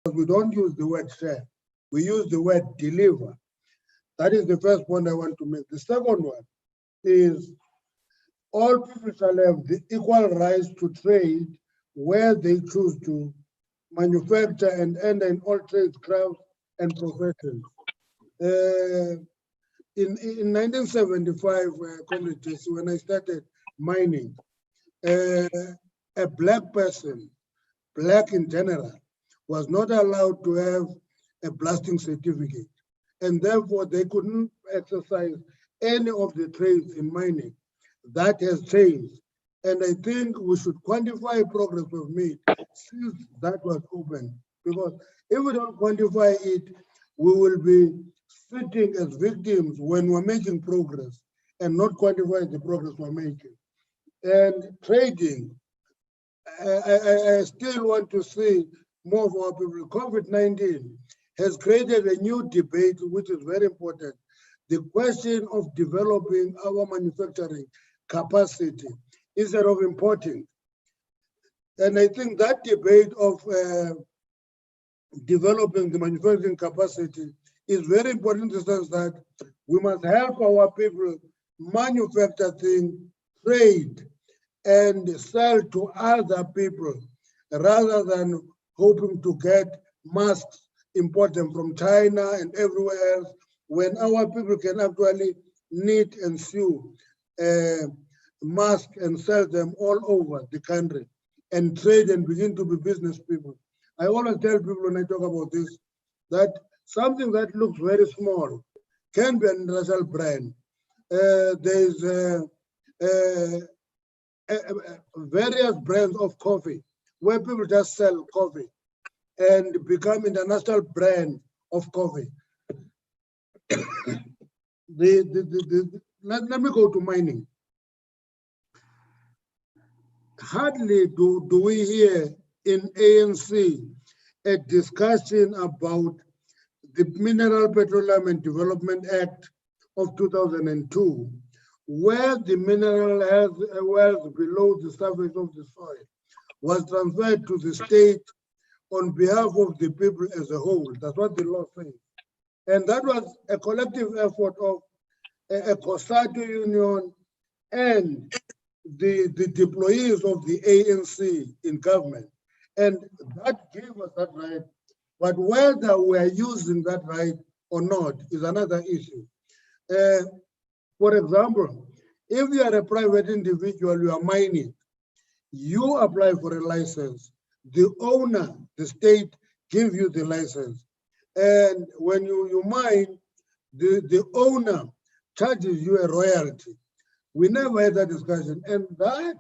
we don't use the word share. We use the word deliver. That is the first point I want to make. The second one is all people shall have the equal rights to trade where they choose to manufacture and enter in all trades, crafts, and professions. In 1975, when I started mining, a black person, black in general, was not allowed to have a blasting certificate, and therefore they couldn't exercise any of the trades in mining. That has changed, and I think we should quantify progress we've made since that was open, because if we don't quantify it, we will be sitting as victims when we're making progress and not quantify the progress we're making. And trading, I still want to see more of our people. COVID-19 has created a new debate, which is very important. The question of developing our manufacturing capacity instead of importing. And I think that debate of developing the manufacturing capacity is very important in the sense that we must help our people manufacture things, trade, and sell to other people rather than hoping to get masks imported from China and everywhere else, when our people can actually knit and sew masks and sell them all over the country and trade and begin to be business people. I always tell people when I talk about this that something that looks very small can be an international brand. There's various brands of coffee where people just sell coffee and become international brand of coffee. Let me go to mining. Hardly do we hear in ANC a discussion about the Mineral, Petroleum and Development Act of 2002, where the mineral wealth below the surface of the soil was transferred to the state on behalf of the people as a whole. That's what the law says. And that was a collective effort of a COSATU union and the deployees of the ANC in government. And that gave us that right. But whether we are using that right or not is another issue. For example, if you are a private individual, you are mining, you apply for a license. The owner, the state, gives you the license. And when you mine, the owner charges you a royalty. We never had that discussion. And that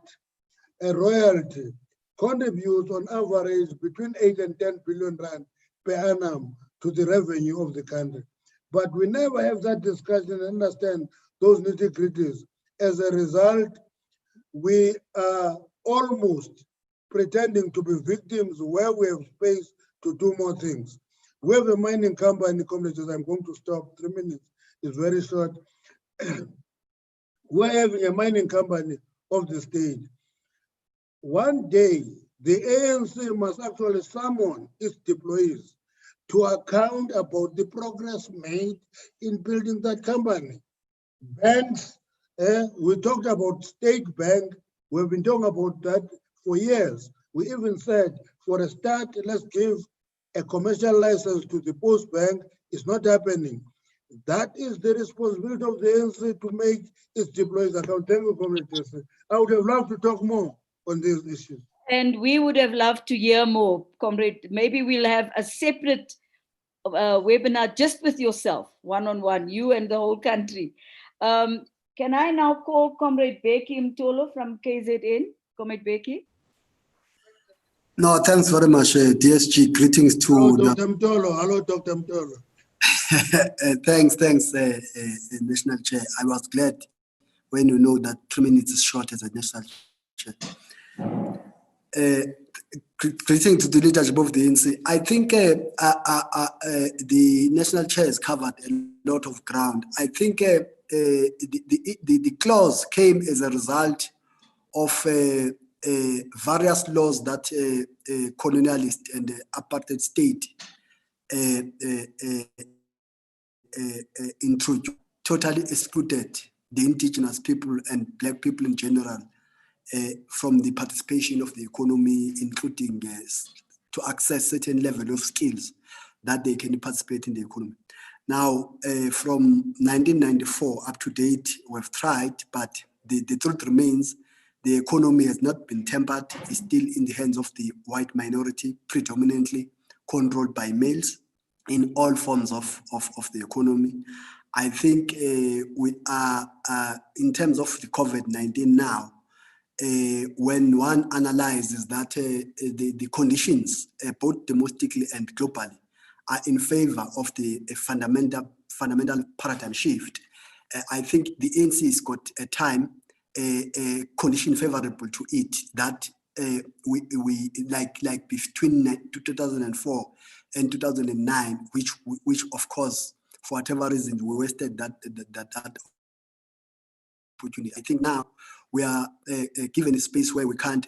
a royalty contributes on average between 8 and 10 billion rand per annum to the revenue of the country. But we never have that discussion and understand those nitty-gritties. As a result, we are almost pretending to be victims where we have space to do more things. We have a mining company, communities. I'm going to stop, 3 minutes, it's very short. We're having a mining company of the state. One day, the ANC must actually summon its employees to account about the progress made in building that company. Banks, we talked about State Bank, we've been talking about that for years. We even said, for a start, let's give a commercial license to the Post Bank. It's not happening. That is the responsibility of the ANC to make its employees account. Thank you, communities. I would have loved to talk more on these issues. And we would have loved to hear more, Comrade. Maybe we'll have a separate webinar just with yourself, one-on-one, you and the whole country. Can I now call Comrade Beki Mtolo from KZN? Comrade Beki? No, thanks very much, DSG. Greetings to... Hello, Dr. Mtolo. Hello, Dr. Mtolo. Thanks, National Chair. I was glad when you know that 3 minutes is short as a National Chair. Greeting to the leadership of the ANC. I think the National Chair has covered a lot of ground. I think the clause came as a result of various laws that colonialist and apartheid state introduced, totally excluded the indigenous people and Black people in general from the participation of the economy, including to access certain level of skills that they can participate in the economy. Now, from 1994 up to date, we've tried, but the truth remains, the economy has not been tempered. It's still in the hands of the white minority, predominantly controlled by males in all forms of the economy. I think we are, in terms of the COVID-19 now, when one analyzes that the conditions, both domestically and globally, are in favor of the fundamental paradigm shift, I think the ANC has got a time, a condition favorable to it that we like between 2004 and 2009, which of course, for whatever reason, we wasted that opportunity. I think now we are given a space where we can't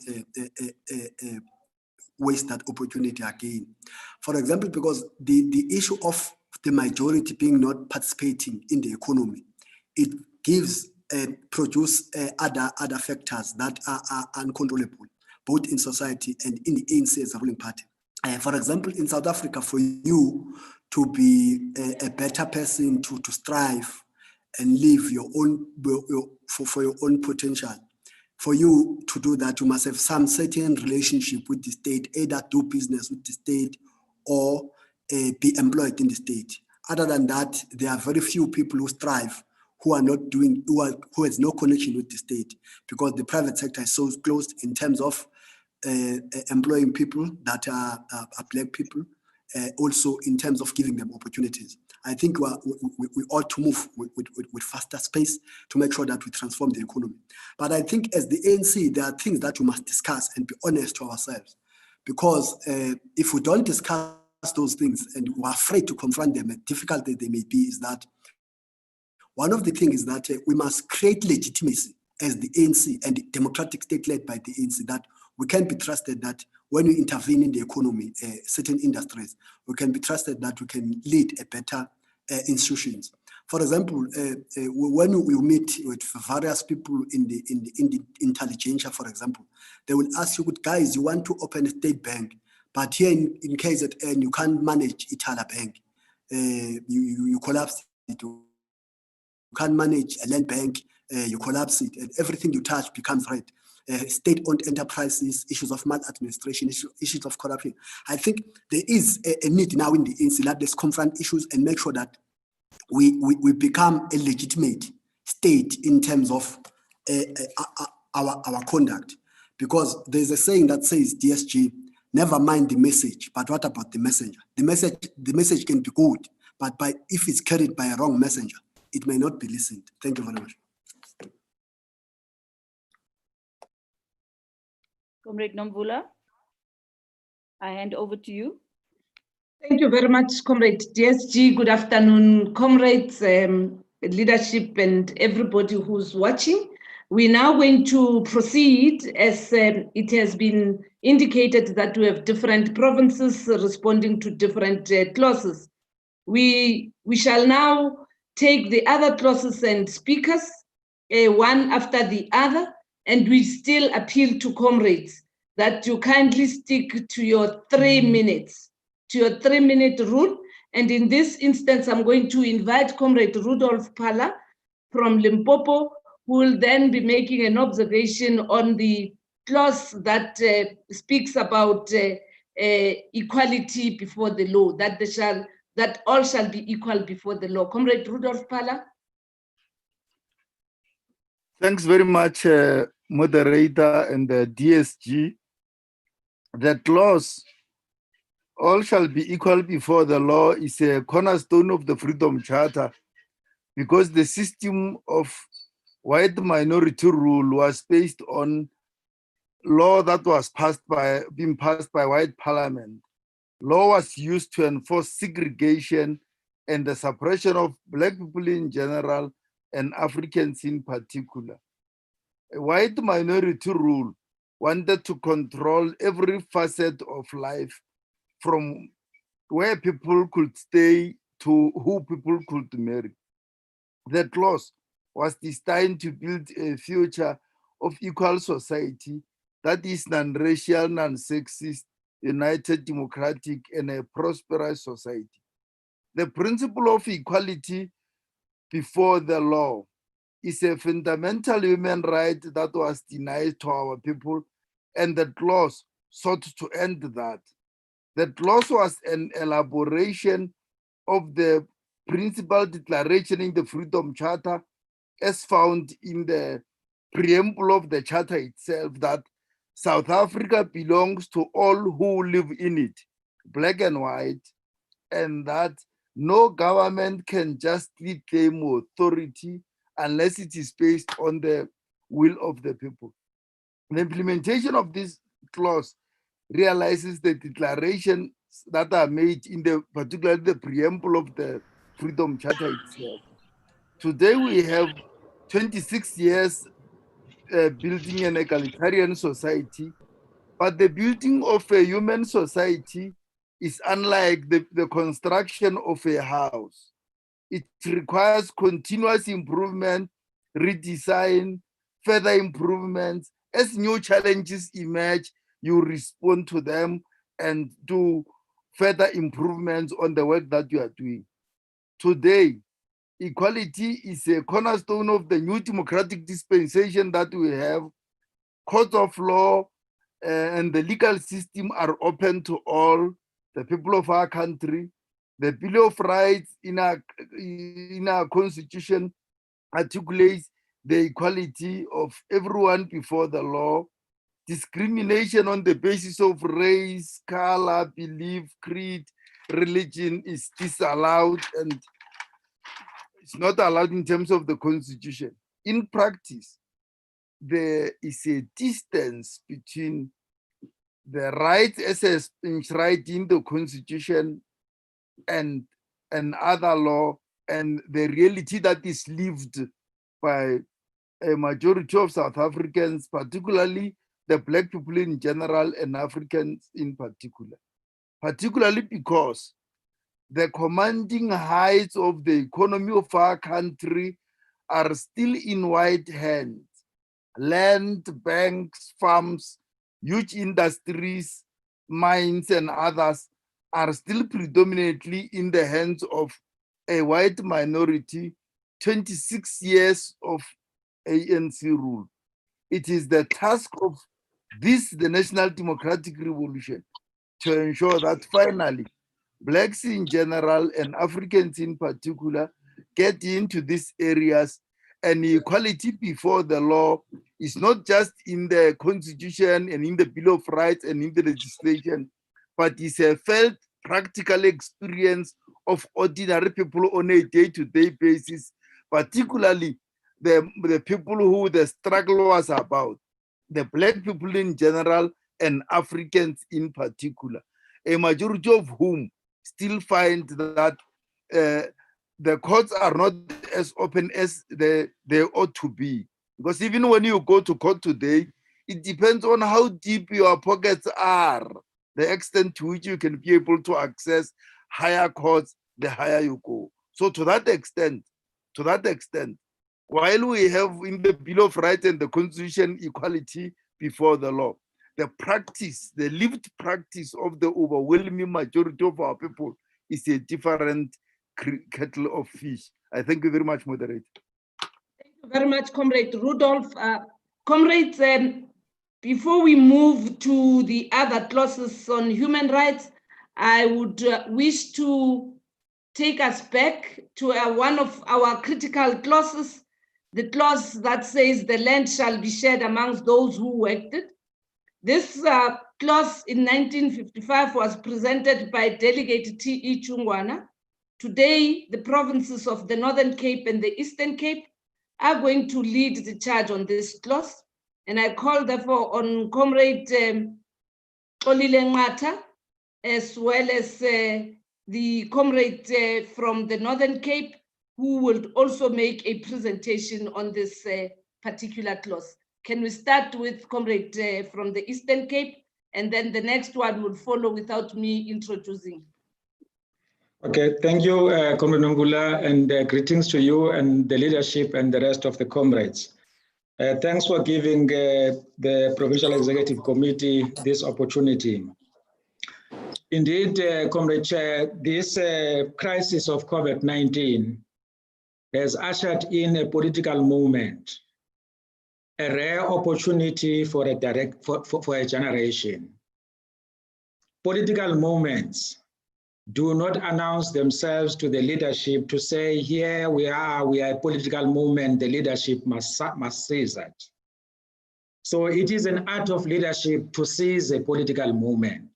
waste that opportunity again. For example, because the issue of the majority being not participating in the economy, it gives produce other factors that are uncontrollable, both in society and in the ANC as a ruling party. For example, in South Africa, for you to be a better person, to strive and live your own for your own potential, for you to do that, you must have some certain relationship with the state, either do business with the state or be employed in the state. Other than that, there are very few people who strive, who are not doing, who has no connection with the state, because the private sector is so closed in terms of employing people that are Black people, also in terms of giving them opportunities. I think we ought to move with faster space to make sure that we transform the economy. But I think as the ANC, there are things that we must discuss and be honest to ourselves. Because if we don't discuss those things and we're afraid to confront them, as difficult as they may be, is that one of the things is that we must create legitimacy as the ANC and the democratic state led by the ANC, that we can be trusted that when we intervene in the economy, certain industries, we can be trusted that we can lead a better institutions. For example, when we meet with various people in the intelligentsia, for example, they will ask you, "Good guys, you want to open a state bank, but here in KZN you can't manage Itala Bank. You collapse it. You can't manage a land bank. You collapse it, and everything you touch becomes red." State-owned enterprises, issues of maladministration, issues of corruption. I think there is a need now in the ANC that let's confront issues and make sure that we become a legitimate state in terms of our conduct. Because there's a saying that says, DSG, never mind the message, but what about the messenger? The message can be good, but if it's carried by a wrong messenger, it may not be listened. Thank you very much. Comrade Nomvula, I hand over to you. Thank you very much, Comrade DSG. Good afternoon, comrades, leadership, and everybody who's watching. We're now going to proceed as it has been indicated that we have different provinces responding to different clauses. We shall now take the other clauses and speakers, one after the other, and we still appeal to comrades that you kindly stick to your 3 minutes, to your 3-minute rule. And in this instance, I'm going to invite Comrade Rudolph Pala from Limpopo, who will then be making an observation on the clause that speaks about equality before the law, that all shall be equal before the law. Comrade Rudolph Pala. Thanks very much, moderator and the DSG. The clause, all shall be equal before the law, is a cornerstone of the Freedom Charter, because the system of white minority rule was based on law that was being passed by white parliament. Law was used to enforce segregation and the suppression of Black people in general and Africans in particular. A white minority rule wanted to control every facet of life, from where people could stay to who people could marry. The clause was destined to build a future of equal society that is non-racial, non-sexist, united, democratic, and a prosperous society. The principle of equality before the law is a fundamental human right that was denied to our people, and the clause sought to end that. The clause was an elaboration of the principal declaration in the Freedom Charter, as found in the preamble of the Charter itself, that South Africa belongs to all who live in it, black and white, and that no government can justly claim authority unless it is based on the will of the people. The implementation of this clause realizes the declarations that are made in the, particularly the preamble of the Freedom Charter itself. Today we have 26 years building an egalitarian society, but the building of a human society is unlike the construction of a house. It requires continuous improvement, redesign, further improvements. As new challenges emerge, you respond to them and do further improvements on the work that you are doing. Today, equality is a cornerstone of the new democratic dispensation that we have. Courts of law and the legal system are open to all the people of our country. The Bill of Rights in our constitution articulates the equality of everyone before the law. Discrimination on the basis of race, color, belief, creed, religion is disallowed, and it's not allowed in terms of the constitution. In practice, there is a distance between the rights as enshrined in the constitution and other law, and the reality that is lived by a majority of South Africans, particularly the Black people in general and Africans in particular. Particularly because the commanding heights of the economy of our country are still in white hands. Land, banks, farms, huge industries, mines, and others are still predominantly in the hands of a white minority. 26 years of ANC rule. It is the task of the National Democratic Revolution, to ensure that finally Blacks in general and Africans in particular get into these areas, and equality before the law is not just in the constitution and in the Bill of Rights and in the legislation, but is a felt practical experience of ordinary people on a day-to-day basis, particularly the people who the struggle was about, the Black people in general and Africans in particular, a majority of whom still find that the courts are not as open as they ought to be. Because even when you go to court today, it depends on how deep your pockets are, the extent to which you can be able to access higher courts, the higher you go. So to that extent, while we have in the Bill of Rights and the Constitution equality before the law, the practice, the lived practice of the overwhelming majority of our people is a different kettle of fish. I thank you very much, Moderator. Thank you very much, Comrade Rudolph. Comrades, before we move to the other clauses on human rights, I would wish to take us back to one of our critical clauses, the clause that says the land shall be shared amongst those who worked it. This clause in 1955 was presented by Delegate T.E. Chungwana. Today, the provinces of the Northern Cape and the Eastern Cape are going to lead the charge on this clause. And I call therefore on Comrade Xolile Ngata, as well as the comrade from the Northern Cape, who will also make a presentation on this particular clause. Can we start with Comrade from the Eastern Cape, and then the next one will follow without me introducing. Okay, thank you, Comrade Nomvula, and greetings to you and the leadership and the rest of the comrades. Thanks for giving the Provincial Executive Committee this opportunity. Indeed, Comrade Chair, this crisis of COVID-19 has ushered in a political movement, a rare opportunity for a generation. Political movements do not announce themselves to the leadership to say, here we are a political movement, the leadership must seize that. So it is an art of leadership to seize a political movement.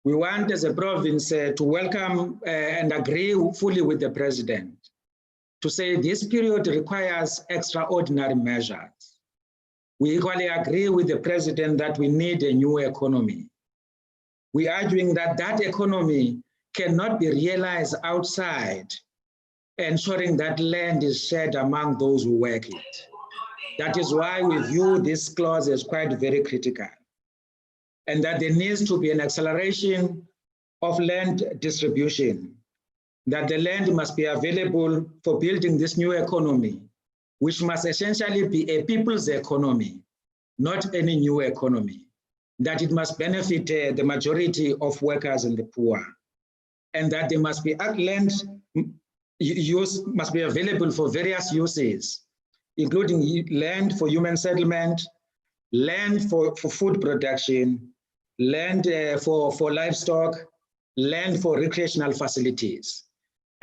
We want as a province to welcome and agree fully with the president to say this period requires extraordinary measures. We equally agree with the president that we need a new economy. We are arguing that that economy cannot be realized outside, ensuring that land is shared among those who work it. That is why we view this clause as quite very critical, and that there needs to be an acceleration of land distribution, that the land must be available for building this new economy, which must essentially be a people's economy, not any new economy. That it must benefit the majority of workers and the poor, and that there must be land use must be available for various uses, including land for human settlement, land for food production, land for livestock, land for recreational facilities.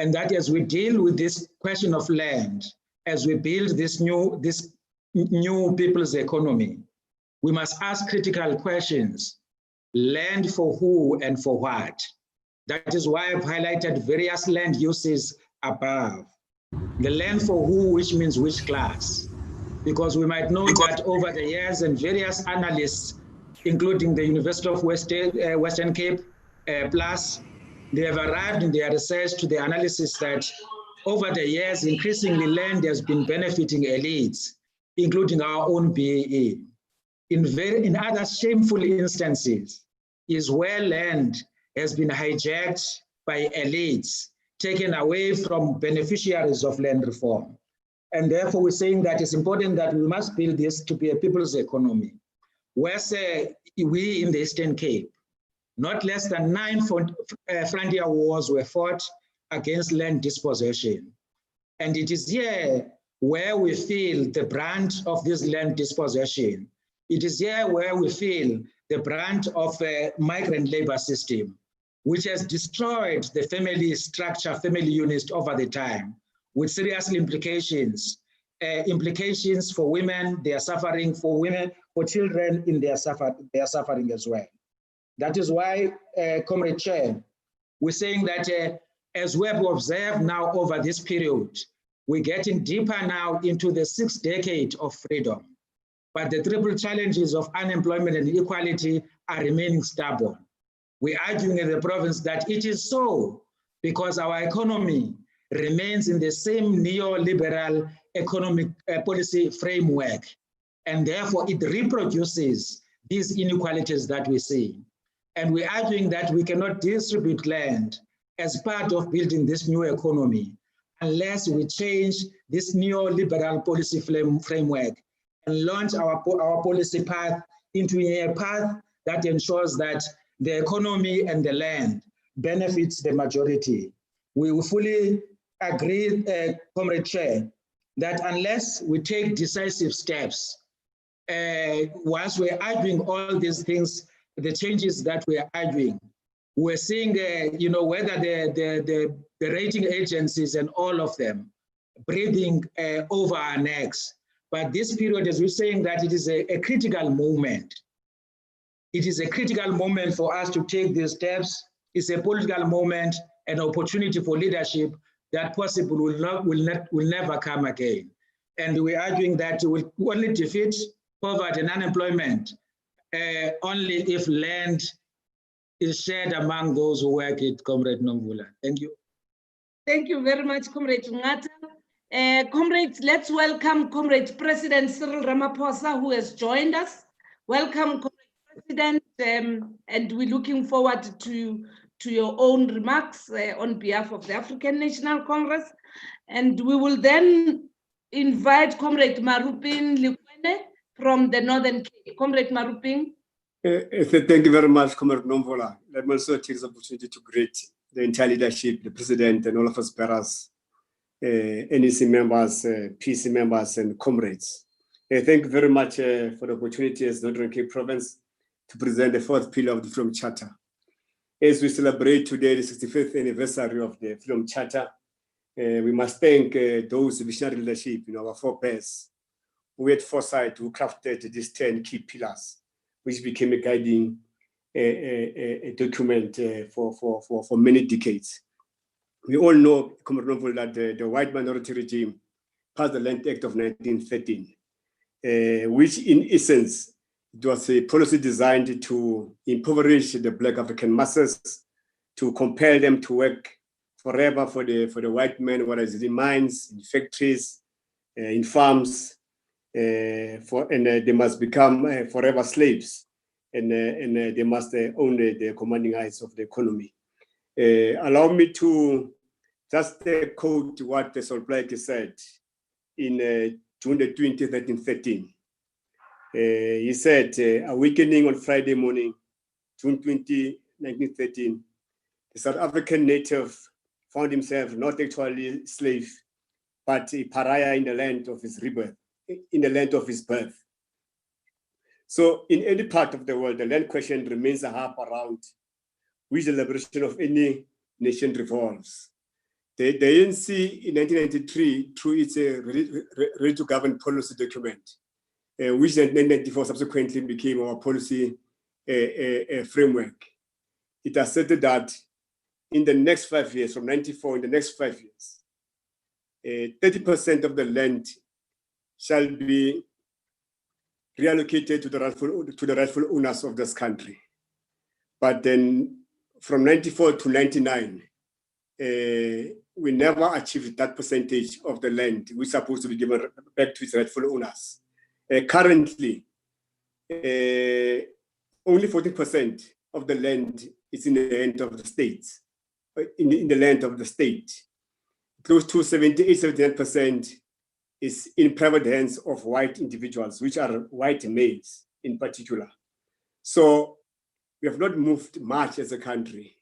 And that as we deal with this question of land, as we build this new people's economy, we must ask critical questions. Land for who and for what? That is why I've highlighted various land uses above. The land for who, which means which class? Because we might know that over the years and various analysts, including the University of Western Cape, plus, they have arrived in their research to the analysis that over the years, increasingly land has been benefiting elites, including our own BAE. In other shameful instances is where land has been hijacked by elites, taken away from beneficiaries of land reform. And therefore we're saying that it's important that we must build this to be a people's economy. Whereas we in the Eastern Cape, not less than 9 frontier wars were fought against land dispossession. And it is here where we feel the brunt of this land dispossession. It is here where we feel the brunt of a migrant labor system, which has destroyed the family structure, family units over the time, with serious implications. Implications for women, they are suffering, for women, for children, they are suffering as well. That is why, Comrade Chair, we're saying that as we have observed now over this period, we're getting deeper now into the 6th decade of freedom. But the triple challenges of unemployment and inequality are remaining stubborn. We're arguing in the province that it is so because our economy remains in the same neoliberal economic policy framework, and therefore it reproduces these inequalities that we see. And we're arguing that we cannot distribute land as part of building this new economy unless we change this neoliberal policy framework and launch our policy path into a path that ensures that the economy and the land benefits the majority. We will fully agree, Comrade Chair, that unless we take decisive steps, once we're arguing all these things, the changes that we're arguing, we're seeing, whether the rating agencies and all of them breathing over our necks. But this period, as we're saying, that it is a critical moment. It is a critical moment for us to take these steps. It's a political moment, an opportunity for leadership that possible will never come again. And we're arguing that we will only defeat poverty and unemployment only if land is shared among those who work it, Comrade Nomvula. Thank you. Thank you very much, Comrade Ngata. Comrades, let's welcome Comrade President Cyril Ramaphosa, who has joined us. Welcome, Comrade President, and we're looking forward to your own remarks on behalf of the African National Congress. And we will then invite Comrade Maruping Likwene from the Northern Cape. Comrade Maruping. Thank you very much, Comrade Nomvola. Let me also take this opportunity to greet the entire leadership, the President, and all of us bearers, NEC members, PC members, and comrades. Thank you very much for the opportunity as Northern Cape Province to present the fourth pillar of the Freedom Charter. As we celebrate today the 65th anniversary of the Freedom Charter, we must thank those visionary leadership in our forebears who had foresight, who crafted these 10 key pillars, which became a guiding document for many decades. We all know, Comrade Novel, that the white minority regime passed the Land Act of 1913, which in essence, it was a policy designed to impoverish the Black African masses, to compel them to work forever for the white men, whether it's in mines, in factories, in farms, and they must become forever slaves, and they must own the commanding heights of the economy. Allow me to just quote what Sol Plaatje said in June 20, 1913. He said, awakening on Friday morning, June 20, 1913, the South African native found himself not actually slave, but a pariah in the land of his rebirth, in the land of his birth. So in any part of the world, the land question remains a harp around which the liberation of any nation revolves. The ANC in 1993, through its ready to govern policy document, which in 1994 subsequently became our policy framework, it asserted that in the next 5 years, from 94, in the next 5 years, 30% of the land shall be reallocated to the rightful owners of this country. But then from 94 to 99, we never achieved that percentage of the land which is supposed to be given back to its rightful owners. Currently, only 40% of the land is in the hand of the state, in the land of the state. Close to 78-79% is in private hands of white individuals, which are white males in particular. So we have not moved much as a country.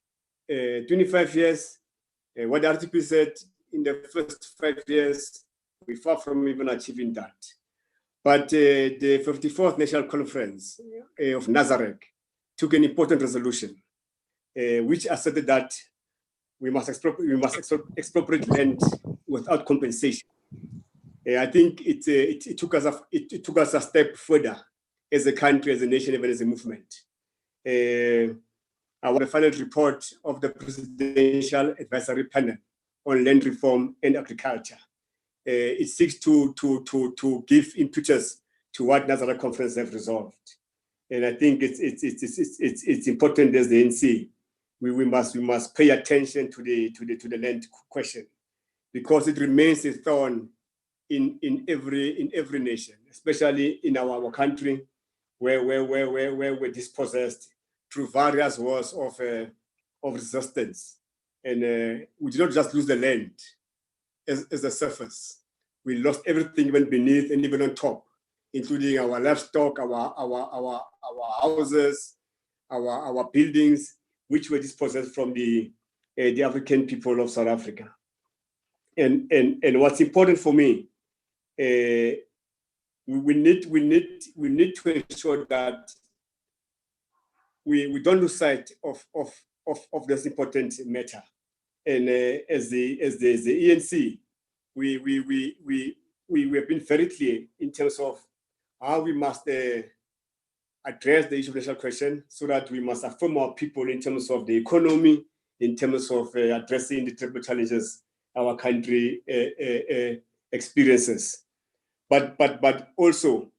25 years, what the article said, in the first 5 years, we're far from even achieving that. But the 54th National Conference of Nazareth took an important resolution, which asserted that we must expropriate land without compensation. I think it took us a step further as a country, as a nation, even as a movement. Our final report of the Presidential Advisory Panel on Land Reform and Agriculture. It seeks to give impetus to what Nazareth Conference have resolved, and I think it's important as the NC. We must pay attention to the land question, because it remains a thorn in every nation, especially in our country, where we're dispossessed through various wars of resistance, and we did not just lose the land as the surface. We lost everything even beneath and even on top, including our livestock, our houses, our buildings, which were dispossessed from the African people of South Africa. And what's important for me, we need to ensure that we don't lose sight of this important matter. And as the ENC, we have been very clear in terms of how we must address the issue of national question, so that we must affirm our people in terms of the economy, in terms of addressing the terrible challenges our country experiences. But also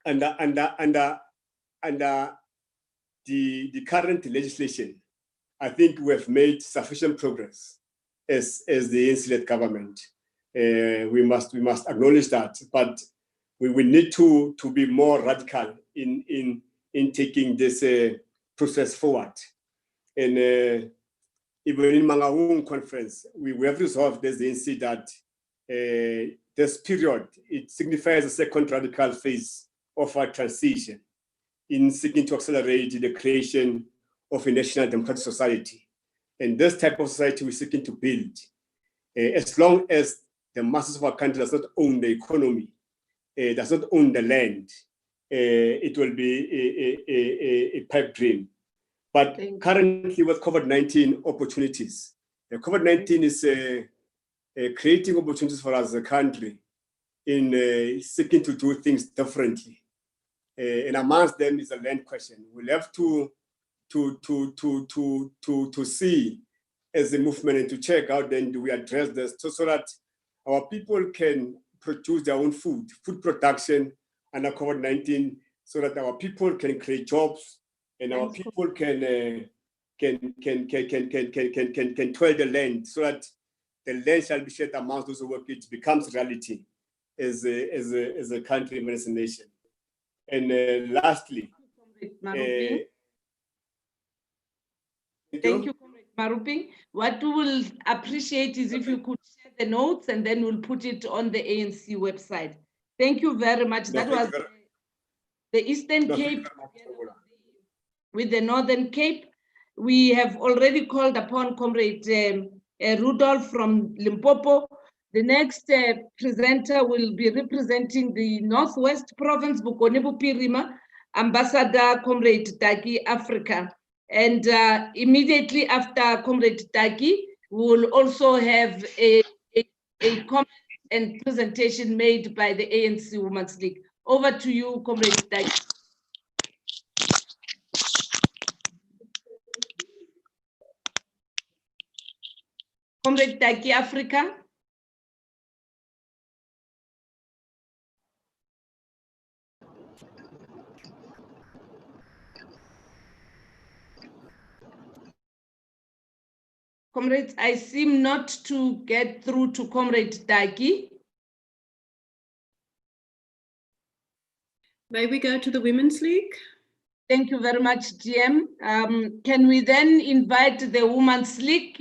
under the current legislation, I think we have made sufficient progress as the ANC-led government. We must acknowledge that, but we need to be more radical in taking this process forward. And even in Mangaung conference, we have resolved as the ANC that this period, it signifies a second radical phase of our transition in seeking to accelerate the creation of a national democratic society. And this type of society we're seeking to build, as long as the masses of our country does not own the economy, does not own the land, it will be a pipe dream. But currently with COVID-19 opportunities, the COVID-19 is creating opportunities for us as a country in seeking to do things differently. And amongst them is a land question. We'll have to see as a movement and to check out then do we address this so that our people can produce their own food production under COVID-19, so that our people can create jobs and our people can toil the land, so that the land shall be shared amongst those who work. It becomes reality as a country and as a nation. And lastly, thank you, Comrade Maruping. What we will appreciate is if you could share the notes, and then we'll put it on the ANC website. Thank you very much. That was the Eastern Cape with the Northern Cape. We have already called upon Comrade Rudolph from Limpopo. The next presenter will be representing the Northwest Province, Bokone Bophirima, Ambassador Comrade Taki, Africa. And immediately after Comrade Taki, we will also have a comment and presentation made by the ANC Women's League. Over to you, Comrade Taki. Comrade Taki, Africa. Comrades, I seem not to get through to Comrade Taki. May we go to the Women's League? Thank you very much, GM. Can we then invite the Women's League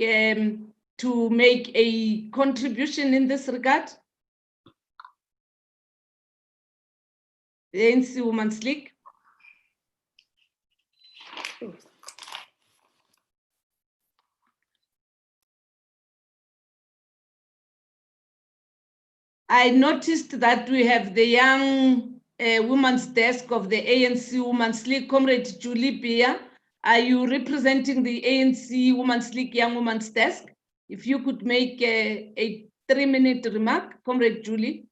to make a contribution in this regard? The ANC Women's League. I noticed that we have the young women's desk of the ANC Women's League. Comrade Julie Bia, are you representing the ANC Women's League Young Women's Desk? If you could make a 3-minute remark, Comrade Julie.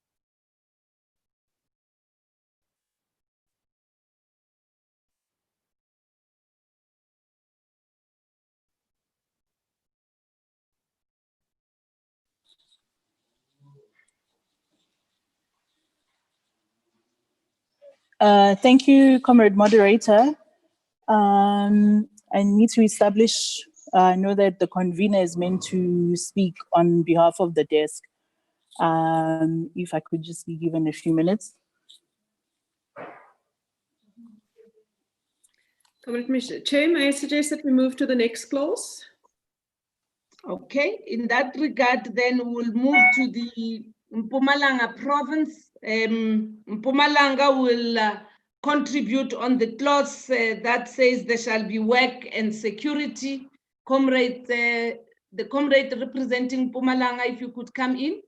Thank you, Comrade Moderator. I need to establish, I know that the convener is meant to speak on behalf of the desk. If I could just be given a few minutes. Comrade Chair, may I suggest that we move to the next clause? Okay, in that regard, then we'll move to the Mpumalanga province. Mpumalanga will contribute on the clause that says there shall be work and security. Comrade, the comrade representing Mpumalanga, if you could come in.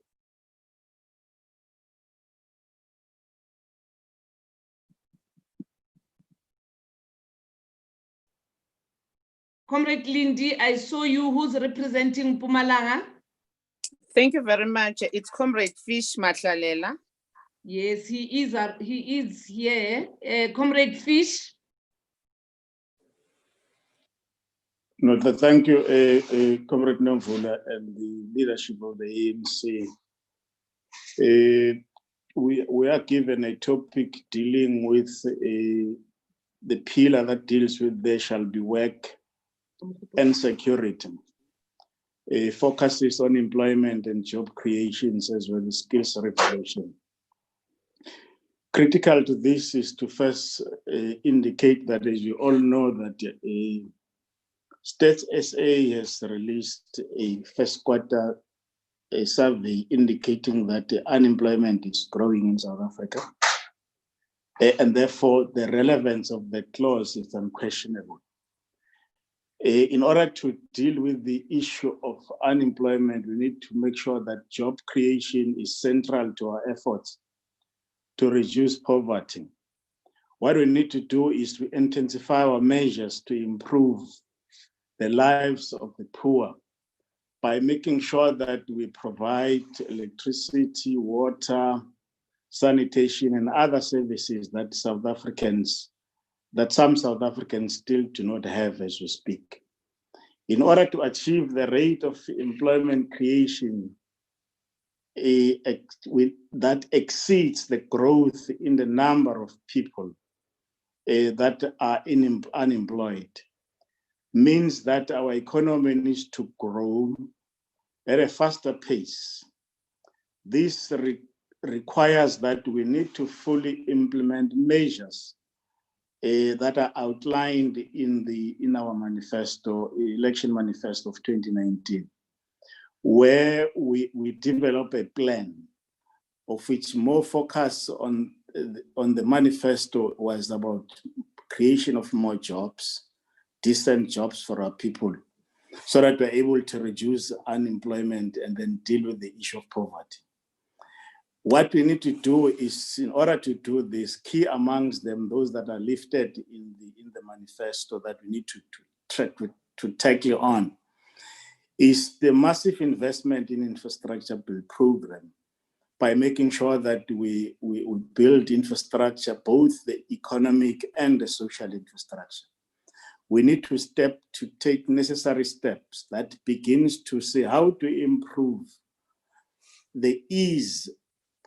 Comrade Lindy, I saw you. Who's representing Mpumalanga? Thank you very much. It's Comrade Fish Matlalela. Yes, he is here. Comrade Fish. No, thank you, Comrade Nomvula and the leadership of the ANC. We are given a topic dealing with the pillar that deals with there shall be work and security. focuses on employment and job creations as well as skills revolution. Critical to this is to first indicate that, as you all know, that Stats SA has released a first quarter survey indicating that unemployment is growing in South Africa. And therefore, the relevance of the clause is unquestionable. In order to deal with the issue of unemployment, we need to make sure that job creation is central to our efforts to reduce poverty. What we need to do is to intensify our measures to improve the lives of the poor by making sure that we provide electricity, water, sanitation, and other services that some South Africans still do not have as we speak. In order to achieve the rate of employment creation that exceeds the growth in the number of people that are unemployed, means that our economy needs to grow at a faster pace. This requires that we need to fully implement measures that are outlined in our manifesto, election manifesto of 2019, where we develop a plan of which more focus on the manifesto was about creation of more jobs, decent jobs for our people, so that we're able to reduce unemployment and then deal with the issue of poverty. What we need to do is, in order to do this, key amongst them, those that are lifted in the manifesto that we need to tackle on, is the massive investment in infrastructure build program, by making sure that we build infrastructure, both the economic and the social infrastructure. We need to take necessary steps that begins to say how to improve the ease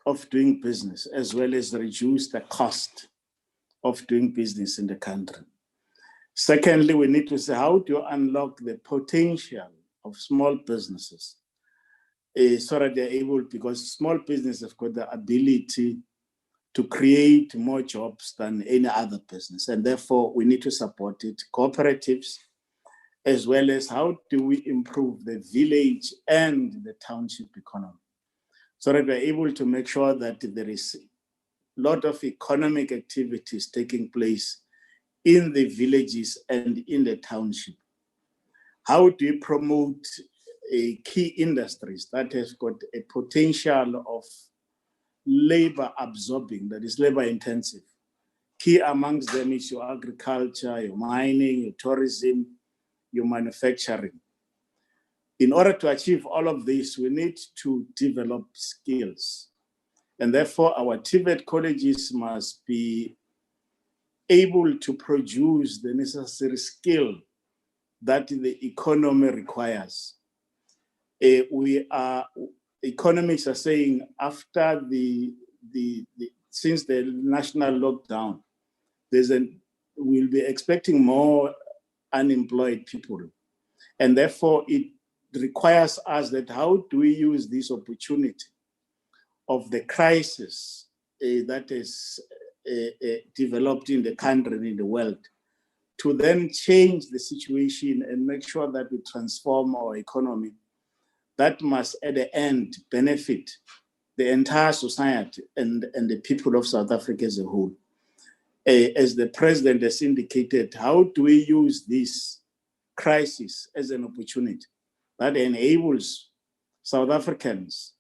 of doing business, as well as reduce the cost of doing business in the country. Secondly, we need to say how to unlock the potential of small businesses so that they're able, because small businesses have got the ability to create more jobs than any other business, and therefore we need to support it. Cooperatives, as well as how do we improve the village and the township economy, so that we're able to make sure that there is a lot of economic activities taking place in the villages and in the township. How do you promote key industries that has got a potential of labor absorbing, that is labor intensive? Key amongst them is your agriculture, your mining, your tourism, your manufacturing. In order to achieve all of this, we need to develop skills. And therefore, our TVET colleges must be able to produce the necessary skill that the economy requires. Economists are saying after since the national lockdown, we'll be expecting more unemployed people. And therefore, it requires us that how do we use this opportunity of the crisis that is developed in the country and in the world to then change the situation and make sure that we transform our economy. That must at the end benefit the entire society and the people of South Africa as a whole. As the president has indicated, how do we use this crisis as an opportunity that enables South Africans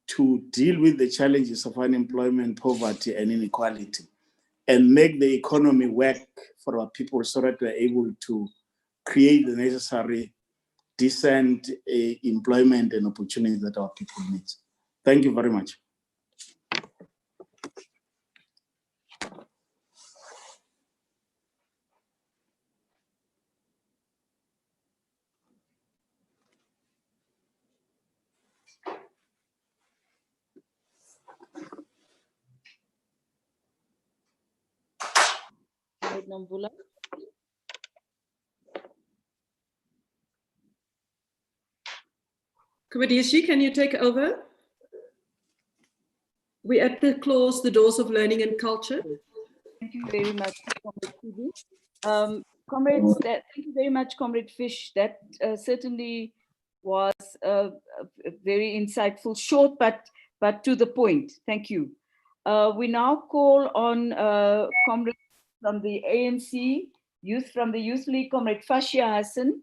to deal with the challenges of unemployment, poverty, and inequality, and make the economy work for our people so that we're able to create the necessary decent employment and opportunities that our people need. Thank you very much. Nomvula. Comrade DSG, can you take over? We're at the clause, the doors of learning and culture. Thank you very much, Comrade Phoebe. Comrades, thank you very much, Comrade Fish. That certainly was very insightful, short, but to the point. Thank you. We now call on comrades from the ANC, from the Youth League, Comrade Fashia Hassan,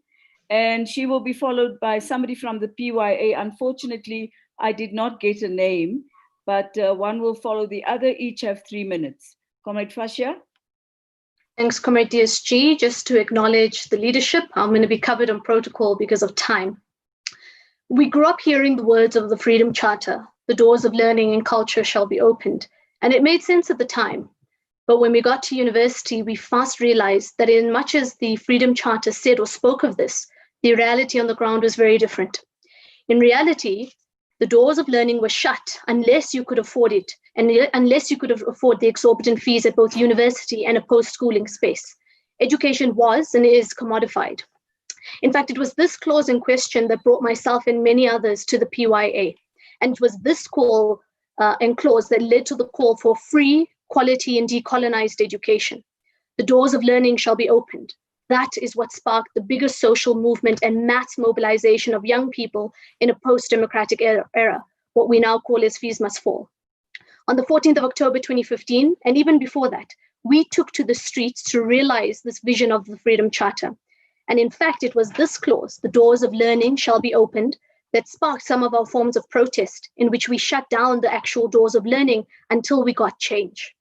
and she will be followed by somebody from the PYA. Unfortunately, I did not get a name, but one will follow the other. Each have 3 minutes. Comrade Fashia. Thanks, Comrade DSG. Just to acknowledge the leadership, I'm going to be covered on protocol because of time. We grew up hearing the words of the Freedom Charter, the doors of learning and culture shall be opened, and it made sense at the time. But when we got to university, we fast realized that in much as the Freedom Charter said or spoke of this, the reality on the ground was very different. In reality, the doors of learning were shut unless you could afford it, and unless you could afford the exorbitant fees at both university and a post-schooling space. Education was and is commodified. In fact, it was this clause in question that brought myself and many others to the PYA. And it was this call and clause that led to the call for free, quality, and decolonized education. The doors of learning shall be opened. That is what sparked the biggest social movement and mass mobilization of young people in a post-democratic era, what we now call as fees must fall. On the 14th of October 2015, and even before that, we took to the streets to realize this vision of the Freedom Charter. And in fact, it was this clause, the doors of learning shall be opened, that sparked some of our forms of protest in which we shut down the actual doors of learning until we got change.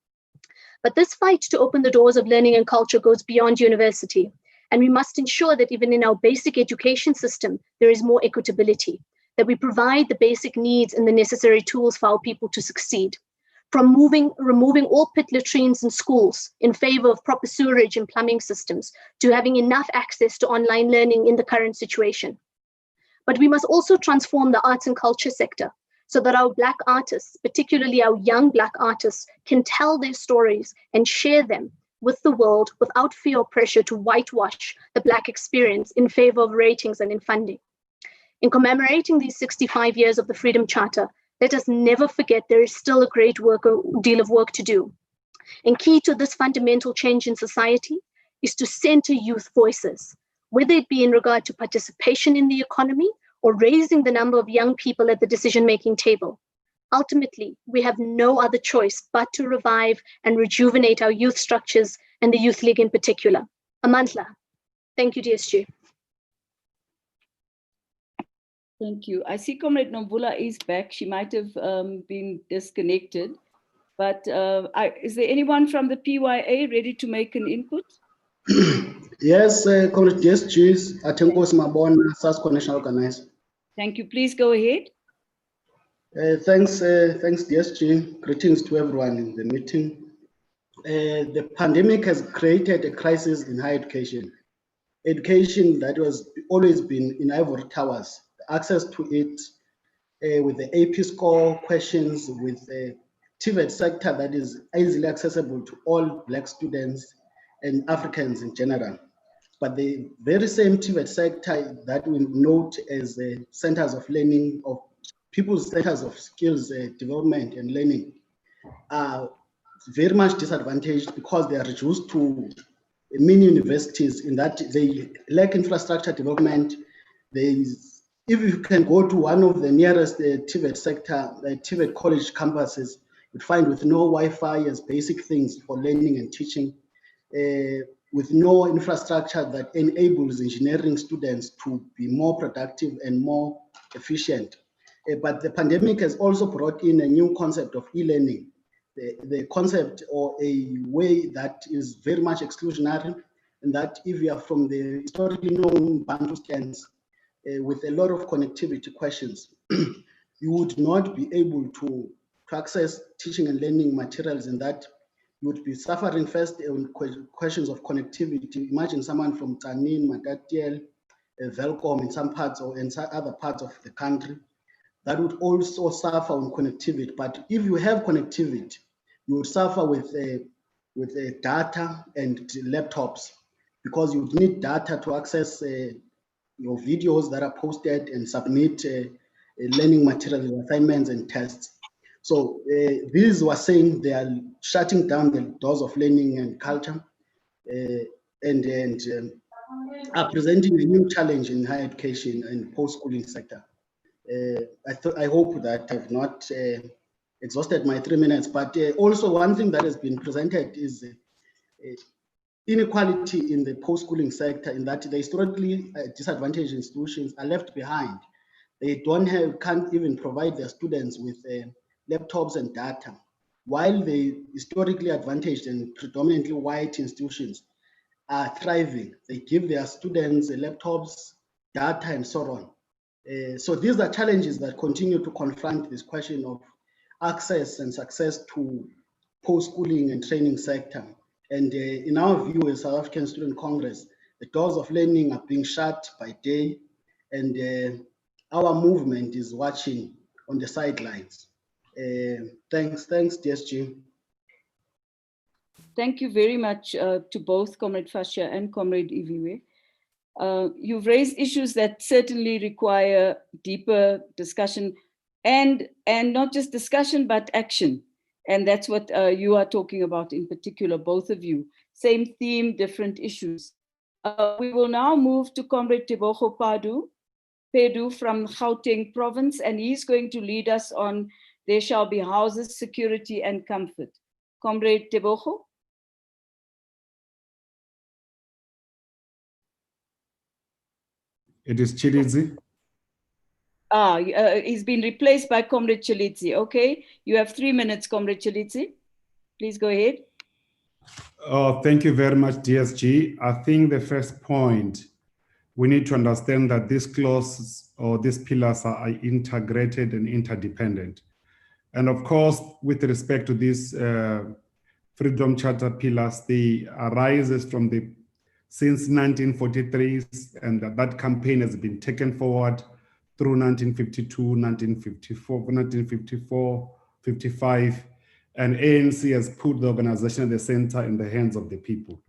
But this fight to open the doors of learning and culture goes beyond university. And we must ensure that even in our basic education system, there is more equitability, that we provide the basic needs and the necessary tools for our people to succeed. From removing all pit latrines in schools in favor of proper sewerage and plumbing systems, to having enough access to online learning in the current situation. But we must also transform the arts and culture sector so that our Black artists, particularly our young Black artists, can tell their stories and share them with the world without fear or pressure to whitewash the Black experience in favor of ratings and in funding. In commemorating these 65 years of the Freedom Charter, let us never forget there is still a great deal of work to do. And key to this fundamental change in society is to center youth voices, whether it be in regard to participation in the economy or raising the number of young people at the decision-making table. Ultimately, we have no other choice but to revive and rejuvenate our youth structures and the Youth League in particular. Amandla. Thank you, DSG. Thank you. I see Comrade Nomvula is back. She might have been disconnected. But is there anyone from the PYA ready to make an input? Yes, Comrade DSG, Atenkos Mabon, SASCO National Organizer. Thank you. Please go ahead. Thanks, DSG. Greetings to everyone in the meeting. The pandemic has created a crisis in higher education. Education that was always been in ivory towers, access to it with the AP score questions, with the TVET sector that is easily accessible to all Black students and Africans in general. But the very same TVET sector that we note as centers of learning, of people's centers of skills development and learning, are very much disadvantaged because they are reduced to mini universities in that they lack infrastructure development. If you can go to one of the nearest TVET sector, the TVET college campuses, you'd find with no Wi-Fi as basic things for learning and teaching, with no infrastructure that enables engineering students to be more productive and more efficient. But the pandemic has also brought in a new concept of e-learning, the concept or a way that is very much exclusionary, and that if you are from the historically known Bantu stands with a lot of connectivity questions, you would not be able to access teaching and learning materials, and that you would be suffering first on questions of connectivity. Imagine someone from Tanin, Matatiel, Velcom in some parts or in other parts of the country that would also suffer on connectivity. But if you have connectivity, you would suffer with data and laptops, because you would need data to access your videos that are posted and submit learning materials, assignments, and tests. So these were saying they are shutting down the doors of learning and culture, and are presenting a new challenge in higher education and post-schooling sector. I hope that I've not exhausted my 3 minutes, but also one thing that has been presented is inequality in the post-schooling sector, in that the historically disadvantaged institutions are left behind. They can't even provide their students with laptops and data, while the historically advantaged and predominantly white institutions are thriving. They give their students laptops, data, and so on. So these are challenges that continue to confront this question of access and success to post-schooling and training sector. And in our view as South African Student Congress, the doors of learning are being shut by day, and our movement is watching on the sidelines. Thanks, DSG. Thank you very much to both Comrade Fasha and Comrade Iviwe. You've raised issues that certainly require deeper discussion and not just discussion, but action. And that's what you are talking about in particular, both of you. Same theme, different issues. We will now move to Comrade Tebogo Pedu from Gauteng province, and he's going to lead us on There Shall Be Houses, Security and Comfort. Comrade Tebogo. It is Chilidzi. He's been replaced by Comrade Chilidzi. Okay, you have 3 minutes, Comrade Chilidzi. Please go ahead. Oh, thank you very much, DSG. I think the first point, we need to understand that these clauses or these pillars are integrated and interdependent. And of course, with respect to these Freedom Charter pillars, they arises from since 1943, and that campaign has been taken forward through 1952, 1954, 55, and ANC has put the organization at the center in the hands of the people.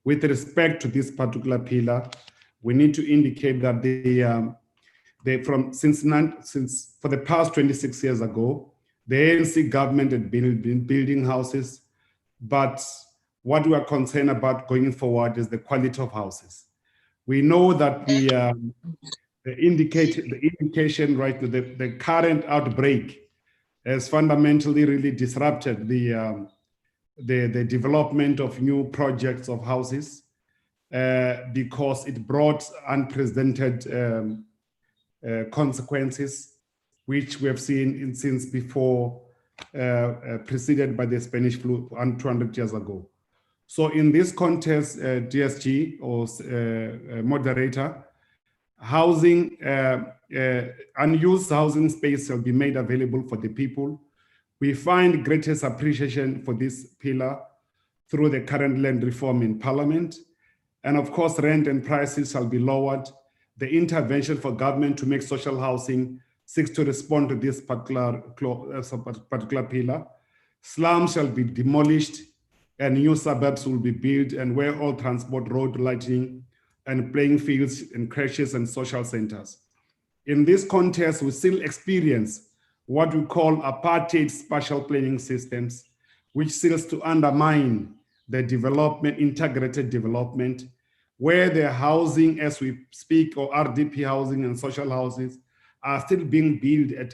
With respect to this particular pillar, we need to indicate that since for the past 26 years ago, the ANC government had been building houses, but what we are concerned about going forward is the quality of houses. We know that the indication right to the current outbreak has fundamentally really disrupted the development of new projects of houses because it brought unprecedented consequences, which we have seen since before, preceded by the Spanish flu 200 years ago. So in this context, DSG or moderator, housing, unused housing space shall be made available for the people. We find greatest appreciation for this pillar through the current land reform in Parliament. And of course, rent and prices shall be lowered. The intervention for government to make social housing seeks to respond to this particular pillar. Slums shall be demolished and new suburbs will be built, and where all transport, road lighting, and playing fields and creches and social centers. In this context, we still experience what we call apartheid spatial planning systems, which seeks to undermine the development, integrated development, where the housing as we speak, or RDP housing and social houses, are still being built at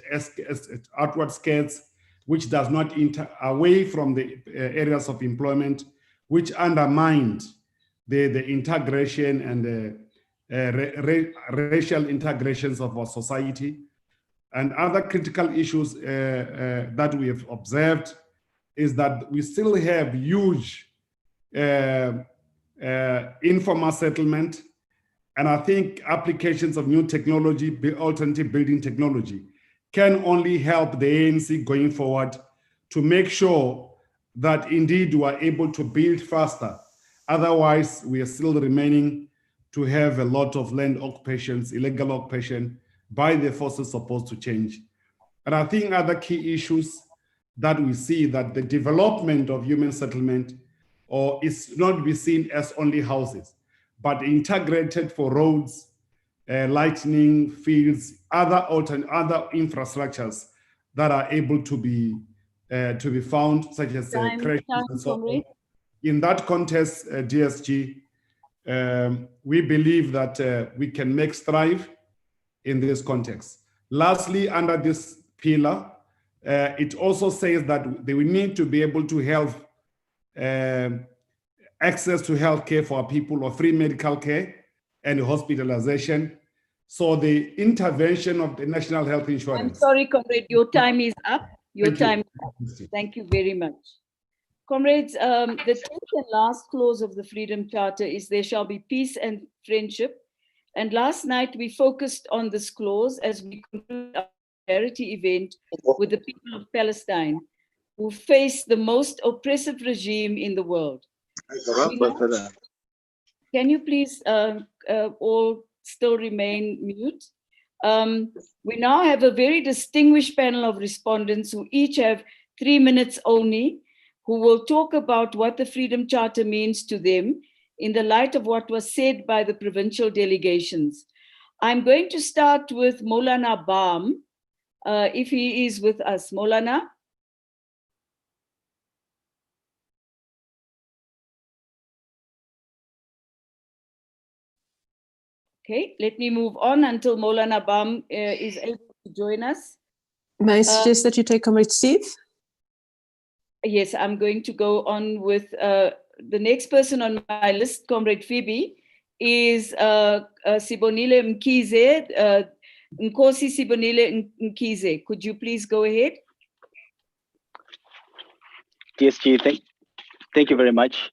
outward scales, which does not away from the areas of employment, which undermined the integration and the racial integrations of our society. And other critical issues that we have observed is that we still have huge informal settlement. And I think applications of new technology, alternative building technology, can only help the ANC going forward to make sure that indeed we are able to build faster. Otherwise, we are still remaining to have a lot of land occupations, illegal occupation by the forces supposed to change. And I think other key issues that we see that the development of human settlement is not to be seen as only houses, but integrated for roads, lightning fields, other infrastructures that are able to be found, such as crashes and so on. In that context, DSG, we believe that we can make strive in this context. Lastly, under this pillar, it also says that they will need to be able to have access to healthcare for people, or free medical care and hospitalization. So the intervention of the National Health Insurance. I'm sorry, comrade, your time is up. Your Thank you. time is up. Thank you very much. Comrades, the 10th and last clause of the Freedom Charter is there shall be peace and friendship. And last night we focused on this clause as we concluded our solidarity event with the people of Palestine, who face the most oppressive regime in the world. Can you please all still remain mute? We now have a very distinguished panel of respondents who each have 3 minutes only, who will talk about what the Freedom Charter means to them in the light of what was said by the provincial delegations. I'm going to start with Maulana Baam, if he is with us. Maulana? Okay, let me move on until Maulana Baam is able to join us. May I suggest that you take Comrade Steve? Yes, I'm going to go on with the next person on my list, Comrade Phoebe, is Sibonile Mkize, Nkosi Sibonile Mkize. Could you please go ahead? DSG, thank you very much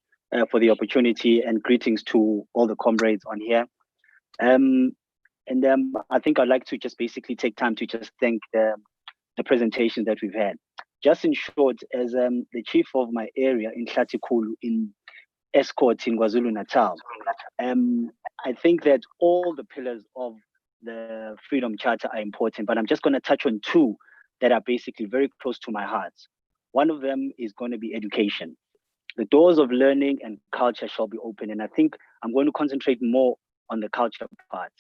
for the opportunity, and greetings to all the comrades on here. I think I'd like to just basically take time to just thank the presentation that we've had. Just in short, as the chief of my area in Hlatikulu in Escort in KwaZulu-Natal, I think that all the pillars of the Freedom Charter are important, but I'm just going to touch on two that are basically very close to my heart. One of them is going to be education. The doors of learning and culture shall be open, and I think I'm going to concentrate more on the culture part.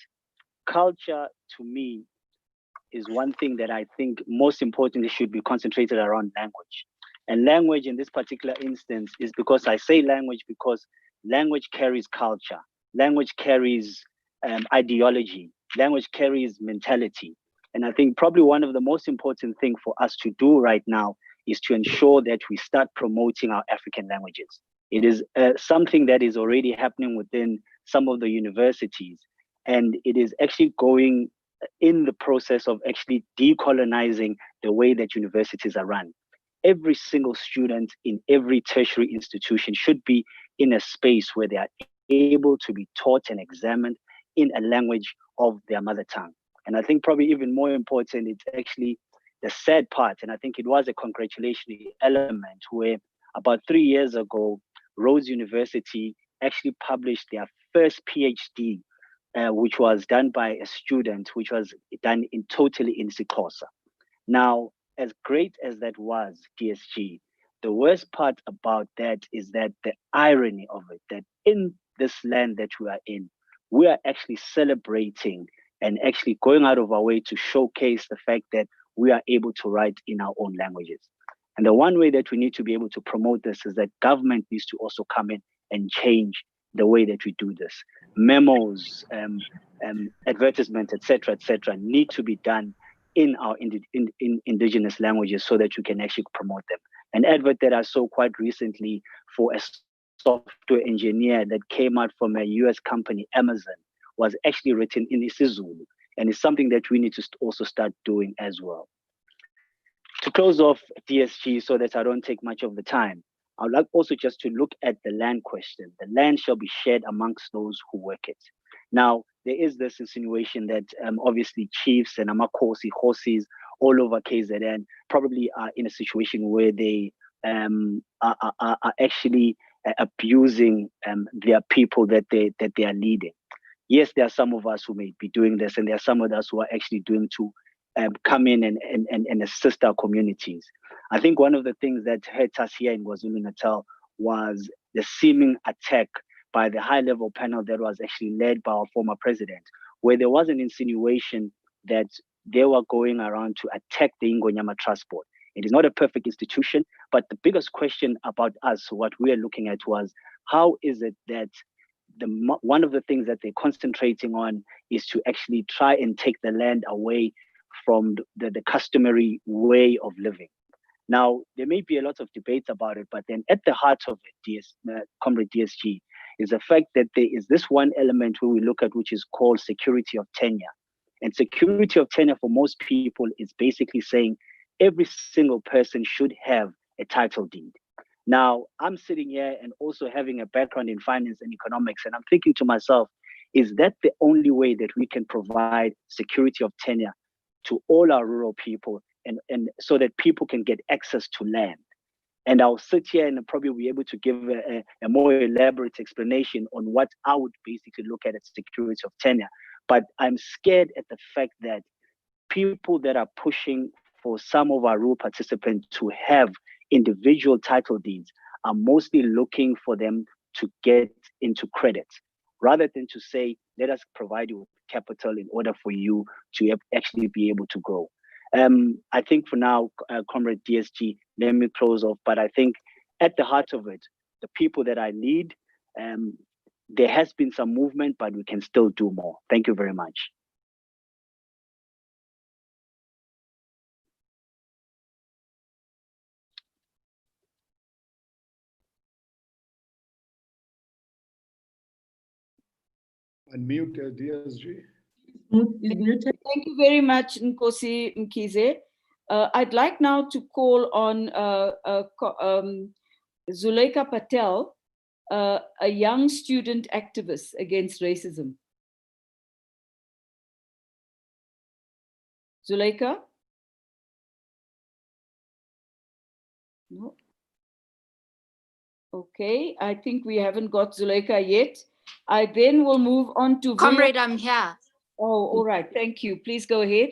Culture, to me, is one thing that I think most importantly should be concentrated around language. And language in this particular instance is because I say language because language carries culture, language carries ideology, language carries mentality. And I think probably one of the most important things for us to do right now is to ensure that we start promoting our African languages. It is something that is already happening within some of the universities, and it is actually going in the process of actually decolonizing the way that universities are run. Every single student in every tertiary institution should be in a space where they are able to be taught and examined in a language of their mother tongue. And I think probably even more important, it's actually the sad part, and I think it was a congratulatory element where about 3 years ago, Rhodes University actually published their first PhD, which was done by a student, which was done totally in Xhosa. Now, as great as that was, DSG, the worst part about that is that the irony of it, that in this land that we are in, we are actually celebrating and actually going out of our way to showcase the fact that we are able to write in our own languages. And the one way that we need to be able to promote this is that government needs to also come in and change the way that we do this. Memos, advertisements, etc., need to be done in our indigenous languages so that you can actually promote them. An advert that I saw quite recently for a software engineer that came out from a US company, Amazon, was actually written in isiZulu, and it's something that we need to also start doing as well. To close off DSG so that I don't take much of the time, I would like also just to look at the land question. The land shall be shared amongst those who work it. Now, there is this insinuation that obviously chiefs and amakosi, horses all over KZN probably are in a situation where they are actually abusing their people that they are leading. Yes, there are some of us who may be doing this, and there are some of us who are actually doing to come in and assist our communities. I think one of the things that hurt us here in KwaZulu-Natal was the seeming attack by the high-level panel that was actually led by our former president, where there was an insinuation that they were going around to attack the Ingonyama Trust Board. It is not a perfect institution, but the biggest question about us, what we are looking at, was how is it that one of the things that they're concentrating on is to actually try and take the land away from the customary way of living. Now, there may be a lot of debates about it, but then at the heart of it, Comrade DSG, is the fact that there is this one element where we look at, which is called security of tenure. And security of tenure for most people is basically saying every single person should have a title deed. Now, I'm sitting here and also having a background in finance and economics, and I'm thinking to myself, is that the only way that we can provide security of tenure to all our rural people, and so that people can get access to land? And I'll sit here and probably be able to give a more elaborate explanation on what I would basically look at as security of tenure. But I'm scared at the fact that people that are pushing for some of our rural participants to have individual title deeds are mostly looking for them to get into credit, rather than to say, let us provide you with capital in order for you to actually be able to grow. I think for now, Comrade DSG, let me close off, but I think at the heart of it, the people that I lead, there has been some movement, but we can still do more. Thank you very much. Unmute DSG. Thank you very much, Nkosi Mkize. I'd like now to call on Zuleika Patel, a young student activist against racism. Zuleika? No. Okay, I think we haven't got Zuleika yet. I then will move on to Comrade, I'm here. Oh, all right. Thank you. Please go ahead.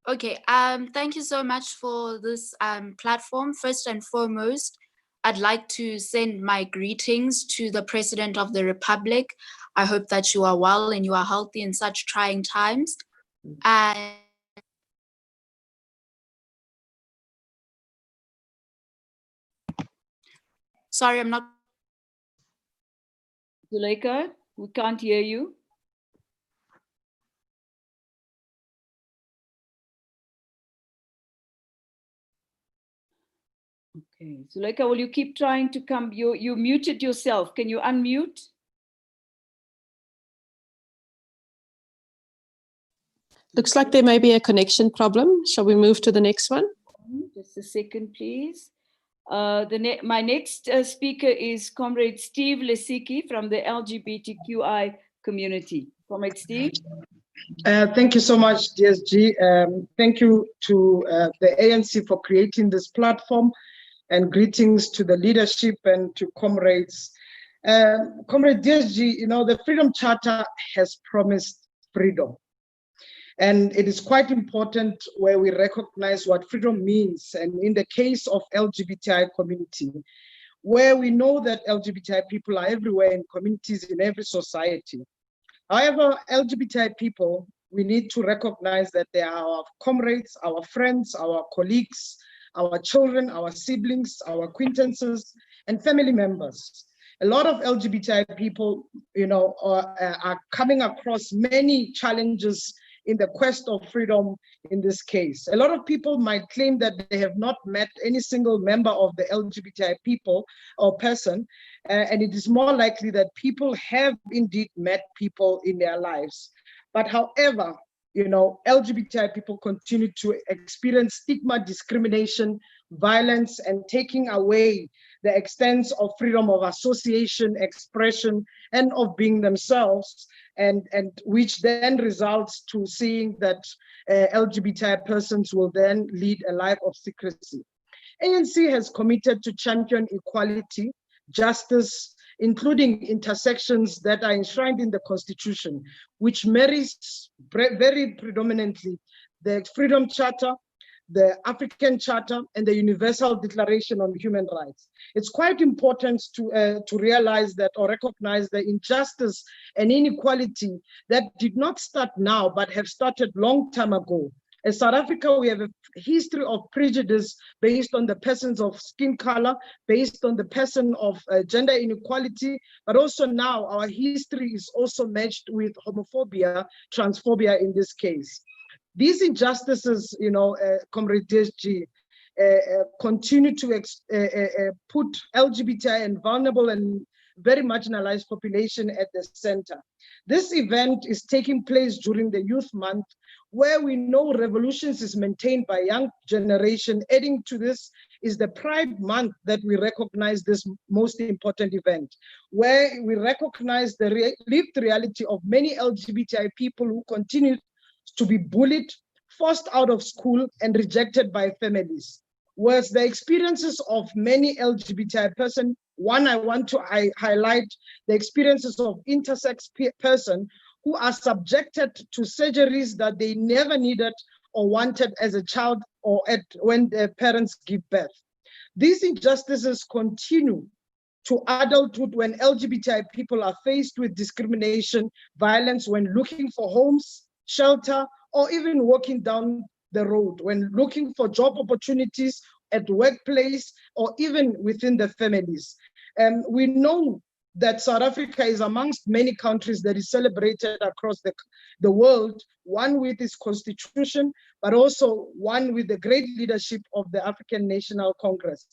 Okay. Thank you so much for this platform. First and foremost, I'd like to send my greetings to the President of the Republic. I hope that you are well and you are healthy in such trying times. And sorry, I'm not. Zuleika, we can't hear you. Okay, Zuleika, will you keep trying to come? You muted yourself. Can you unmute? Looks like there may be a connection problem. Shall we move to the next one? Just a second, please. My next speaker is Comrade Steve Lesiki from the LGBTQI community. Comrade Steve. Thank you so much, DSG. Thank you to the ANC for creating this platform, and greetings to the leadership and to comrades. Comrade DSG, you know, the Freedom Charter has promised freedom. And it is quite important where we recognize what freedom means. And in the case of LGBTI community, where we know that LGBTI people are everywhere in communities, in every society. However, LGBTI people, we need to recognize that they are our comrades, our friends, our colleagues, our children, our siblings, our acquaintances, and family members. A lot of LGBTI people, you know, are coming across many challenges in the quest of freedom in this case. A lot of people might claim that they have not met any single member of the LGBTI people or person, and it is more likely that people have indeed met people in their lives. But however, you know, LGBTI people continue to experience stigma, discrimination, violence, and taking away the extent of freedom of association, expression, and of being themselves, and which then results to seeing that LGBTI persons will then lead a life of secrecy. ANC has committed to champion equality, justice, including intersections that are enshrined in the Constitution, which marries very predominantly the Freedom Charter, the African Charter, and the Universal Declaration on Human Rights. It's quite important to realize that or recognize the injustice and inequality that did not start now, but have started long time ago. In South Africa, we have a history of prejudice based on the persons of skin color, based on the person of gender inequality, but also now our history is also matched with homophobia, transphobia in this case. These injustices, Comrade DSG, continue to put LGBTI and vulnerable and very marginalized population at the center. This event is taking place during the Youth Month, where we know revolutions is maintained by young generation. Adding to this is the Pride Month that we recognize this most important event, where we recognize the lived reality of many LGBTI people who continue to be bullied, forced out of school, and rejected by families. Whereas the experiences of many LGBTI person, one I want to highlight the experiences of intersex person who are subjected to surgeries that they never needed or wanted as a child or when their parents give birth. These injustices continue to adulthood when LGBTI people are faced with discrimination, violence when looking for homes, shelter, or even walking down the road, when looking for job opportunities at workplace or even within the families. We know that South Africa is amongst many countries that is celebrated across the world, one with its constitution, but also one with the great leadership of the African National Congress.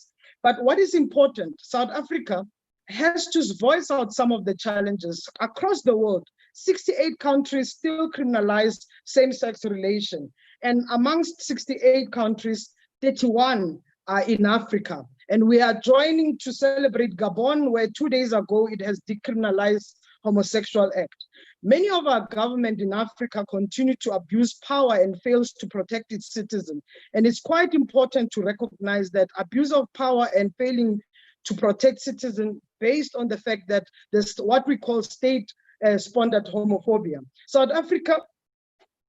But what is important, South Africa has to voice out some of the challenges across the world. 68 countries still criminalize same-sex relation. And amongst 68 countries, 31 are in Africa. And we are joining to celebrate Gabon, where 2 days ago it has decriminalized homosexual act. Many of our government in Africa continue to abuse power and fails to protect its citizens. And it's quite important to recognize that abuse of power and failing to protect citizens based on the fact that there's what we call state-sponsored homophobia. South Africa,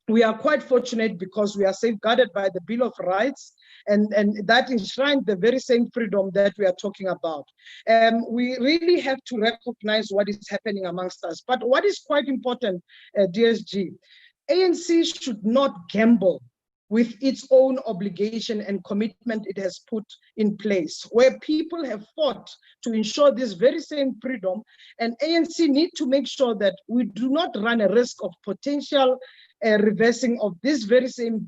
we are quite fortunate because we are safeguarded by the Bill of Rights, and that enshrines the very same freedom that we are talking about. We really have to recognize what is happening amongst us. But what is quite important, DSG, ANC should not gamble with its own obligation and commitment it has put in place, where people have fought to ensure this very same freedom, and ANC need to make sure that we do not run a risk of potential reversing of this very same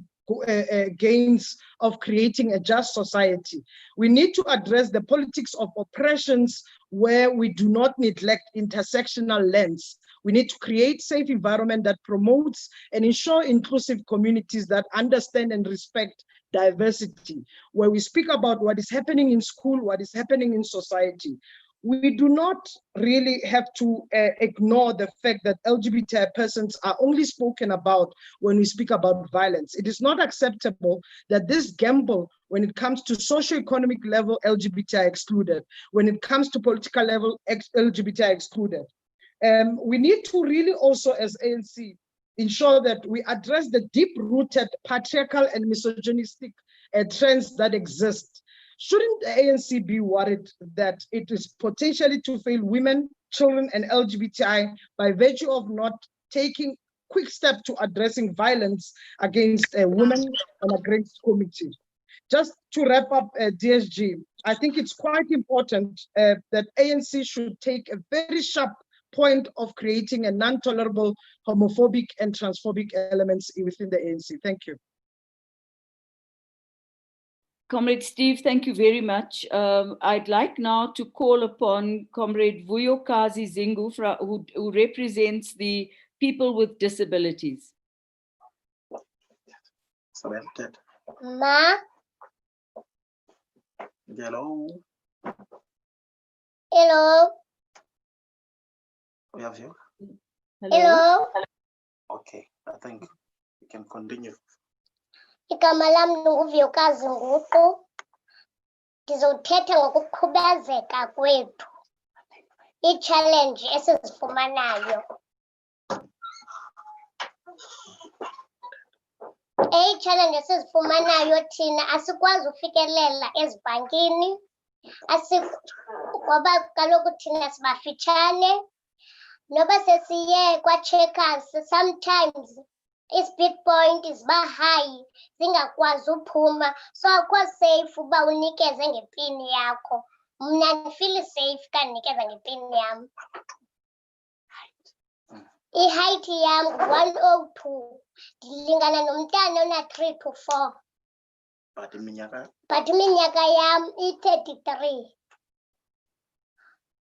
gains of creating a just society. We need to address the politics of oppressions where we do not neglect intersectional lens. We need to create safe environment that promotes and ensure inclusive communities that understand and respect diversity, where we speak about what is happening in school, what is happening in society. We do not really have to ignore the fact that LGBTI persons are only spoken about when we speak about violence. It is not acceptable that this gamble, when it comes to socio-economic level, LGBTI excluded, when it comes to political level, LGBTI excluded. We need to really also, as ANC, ensure that we address the deep-rooted patriarchal and misogynistic trends that exist. Shouldn't the ANC be worried that it is potentially to fail women, children, and LGBTI by virtue of not taking quick steps to addressing violence against women and against communities? Just to wrap up, DSG, I think it's quite important that ANC should take a very sharp point of creating a non-tolerable homophobic and transphobic elements within the ANC. Thank you. Comrade Steve, thank you very much. I'd like now to call upon Comrade Vuyokazi Zingu, who represents the people with disabilities. Ma? Hello. Hello. We have you. Hello. Okay, I think we can continue. Igama lami nguVuyokazi Nguqu. Ngizothetha ngokukhubazeka kwethu. I-challenge esizifumanayo. challenge esizifumanayo thina asikwazi ufikelela ezibhankini ngoba kaloku thina sibafitshane noba sesiye kwa-checkers sometimes i-speed point ziba high zingakwazi uphuma, so akho safe uba unikeze ngepini yakho. Mna ndifili safe kandinikeza ngepini yam. I-height yam ngu-102, ndilingana nomntana ona-3 to 4. But iminyaka yam i-33.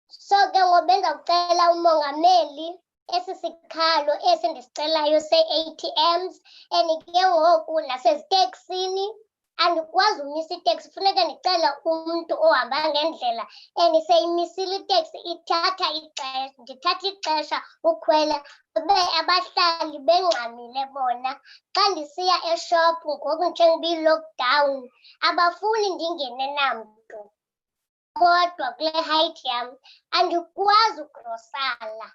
So ke ngobenza kucela umongameli esi sikhalo esi ndisicelayo se-ATMs, and ke ngoku naseziteksini andikwazi umisa iteksi, funeka ndicela umntu ohamba ngendlela, and seyimisile iteksi ndithatha ixesha ukhwela abahlali bengxamile bona. Xa ndisiya eshophu ngoku njengoba i-lockdown abafuni ndingene namntu, kodwa kule height yam andikwazi ugrosala.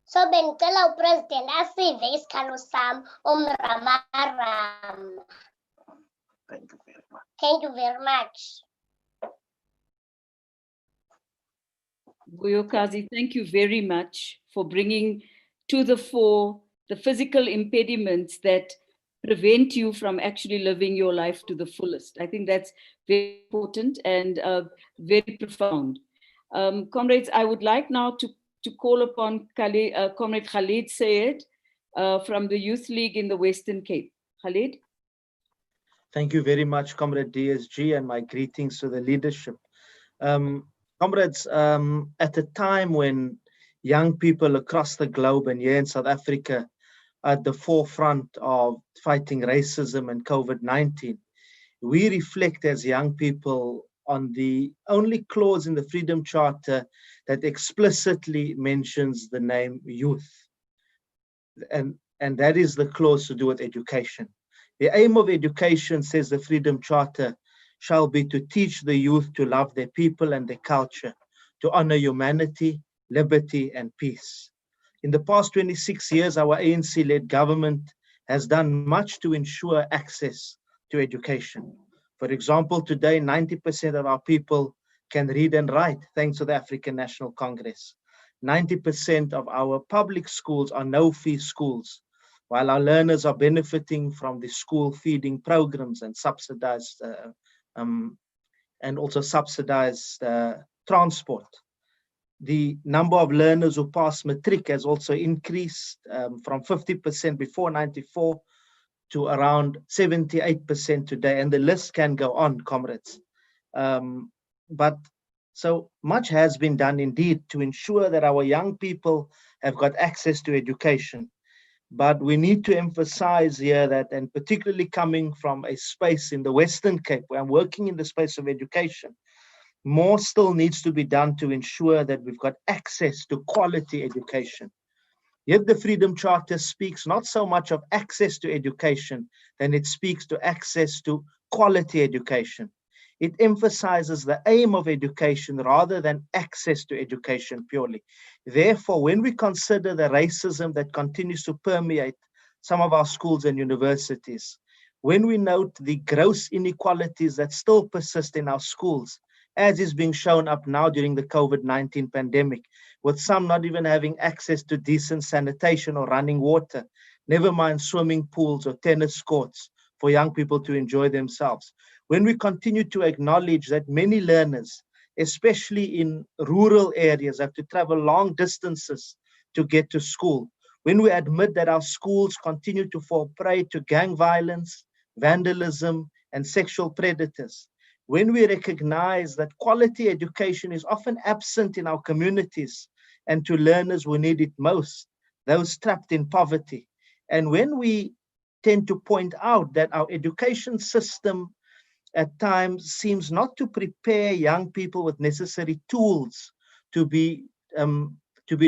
So bendicela upresident asive isikhalo sam omramaram. Thank you very much. Vuyokazi, thank you very much for bringing to the fore the physical impediments that prevent you from actually living your life to the fullest. I think that's very important and very profound. Comrades, I would like now to call upon Comrade Khalid Sayed from the Youth League in the Western Cape. Khalid? Thank you very much, Comrade DSG, and my greetings to the leadership. Comrades, at a time when young people across the globe and here in South Africa are at the forefront of fighting racism and COVID-19, we reflect as young people on the only clause in the Freedom Charter that explicitly mentions the name youth. And that is the clause to do with education. The aim of education, says the Freedom Charter, shall be to teach the youth to love their people and their culture, to honor humanity, liberty, and peace. In the past 26 years, our ANC-led government has done much to ensure access to education. For example, today, 90% of our people can read and write, thanks to the African National Congress. 90% of our public schools are no-fee schools, while our learners are benefiting from the school feeding programs and subsidized transport. The number of learners who pass matric has also increased from 50% before 94 to around 78% today, and the list can go on, comrades. But so much has been done indeed to ensure that our young people have got access to education. But we need to emphasize here that, and particularly coming from a space in the Western Cape, where I'm working in the space of education, more still needs to be done to ensure that we've got access to quality education. Yet the Freedom Charter speaks not so much of access to education, than it speaks to access to quality education. It emphasizes the aim of education rather than access to education purely. Therefore, when we consider the racism that continues to permeate some of our schools and universities, when we note the gross inequalities that still persist in our schools, as is being shown up now during the COVID-19 pandemic, with some not even having access to decent sanitation or running water, never mind swimming pools or tennis courts for young people to enjoy themselves. When we continue to acknowledge that many learners, especially in rural areas, have to travel long distances to get to school, when we admit that our schools continue to fall prey to gang violence, vandalism, and sexual predators, when we recognize that quality education is often absent in our communities and to learners who need it most, those trapped in poverty, and when we tend to point out that our education system at times seems not to prepare young people with necessary tools to be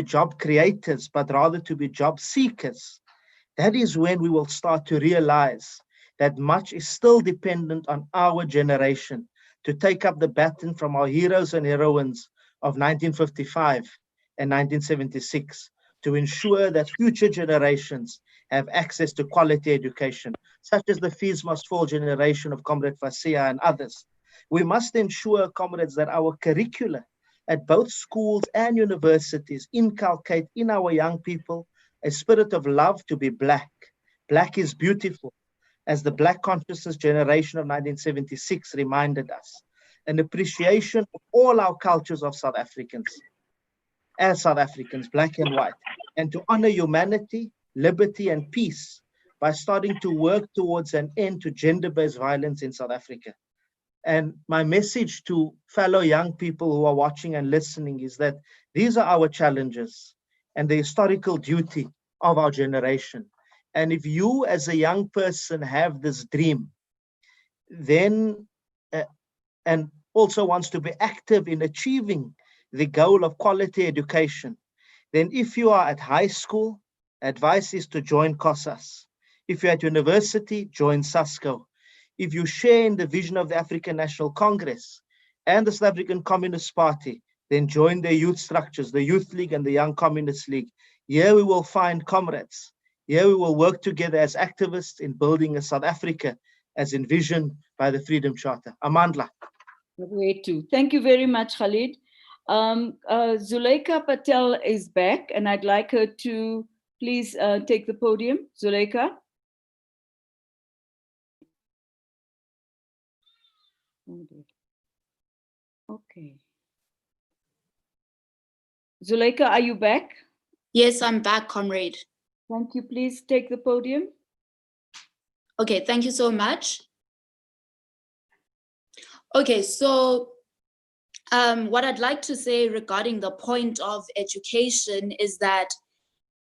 job creators, but rather to be job seekers, that is when we will start to realize that much is still dependent on our generation to take up the baton from our heroes and heroines of 1955 and 1976 to ensure that future generations have access to quality education, such as the Fees Must Fall generation of Comrade Fasia and others. We must ensure, comrades, that our curricula at both schools and universities inculcate in our young people a spirit of love to be Black. Black is beautiful, as the Black consciousness generation of 1976 reminded us. An appreciation of all our cultures of South Africans, as South Africans, Black and white, and to honor humanity, liberty, and peace by starting to work towards an end to gender-based violence in South Africa. And my message to fellow young people who are watching and listening is that these are our challenges and the historical duty of our generation. And if you as a young person have this dream, then and also wants to be active in achieving the goal of quality education, then if you are at high school, advice is to join COSAS. If you're at university, join SASCO. If you share in the vision of the African National Congress and the South African Communist Party, then join the youth structures, the Youth League and the Young Communist League. Here we will find comrades. Here we will work together as activists in building a South Africa as envisioned by the Freedom Charter. Amandla. Way too. Thank you very much, Khalid. Zuleika Patel is back, and I'd like her to please take the podium. Zuleika. Okay. Zuleika, are you back? Yes, I'm back, comrade. Thank you. Please take the podium. Okay, thank you so much. Okay, so what I'd like to say regarding the point of education is that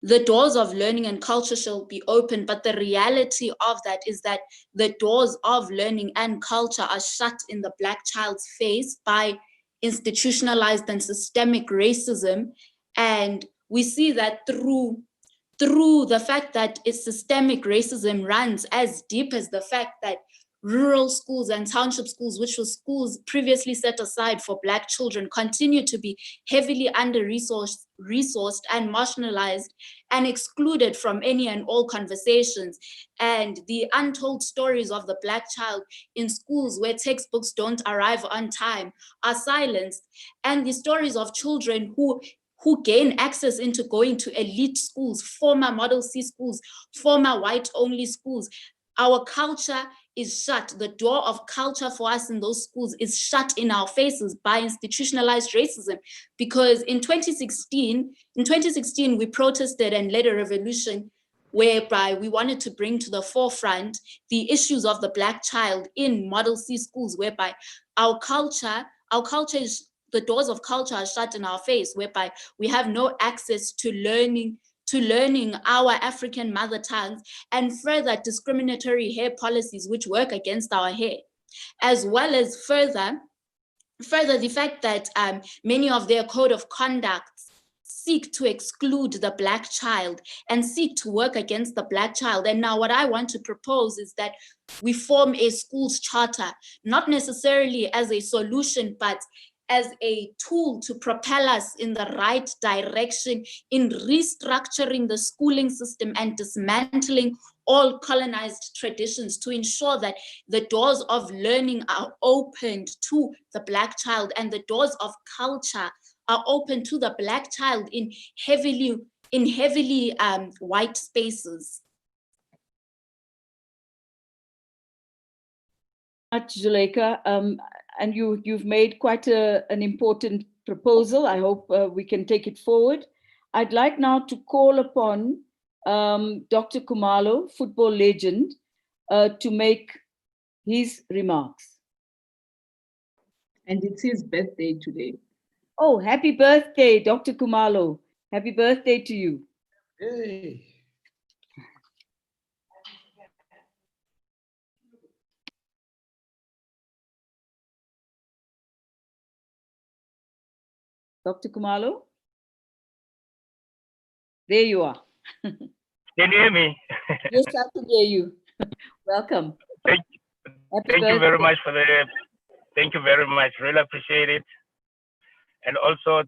the doors of learning and culture shall be open, but the reality of that is that the doors of learning and culture are shut in the Black child's face by institutionalized and systemic racism. And we see that through the fact that its systemic racism runs as deep as the fact that rural schools and township schools, which were schools previously set aside for Black children, continue to be heavily under-resourced and marginalized and excluded from any and all conversations. And the untold stories of the Black child in schools where textbooks don't arrive on time are silenced. And the stories of children who gain access into going to elite schools, former Model C schools, former white-only schools. Our culture is shut. The door of culture for us in those schools is shut in our faces by institutionalized racism. Because in 2016, we protested and led a revolution whereby we wanted to bring to the forefront the issues of the Black child in Model C schools, whereby our culture is, the doors of culture are shut in our face, whereby we have no access to learning our African mother tongues, and further discriminatory hair policies which work against our hair, as well as further the fact that many of their code of conduct seek to exclude the Black child and seek to work against the Black child. And now what I want to propose is that we form a schools charter, not necessarily as a solution, but as a tool to propel us in the right direction in restructuring the schooling system and dismantling all colonized traditions to ensure that the doors of learning are opened to the Black child and the doors of culture are open to the Black child in heavily white spaces. Zuleika, and you've made quite an important proposal. I hope we can take it forward. I'd like now to call upon Dr. Khumalo, football legend, to make his remarks. And it's his birthday today. Oh, happy birthday, Dr. Khumalo. Happy birthday to you. Hey. Dr. Khumalo? There you are. Can you hear me? Yes, I can hear you. Welcome. Thank you very much for thank you very much. Really appreciate it. And also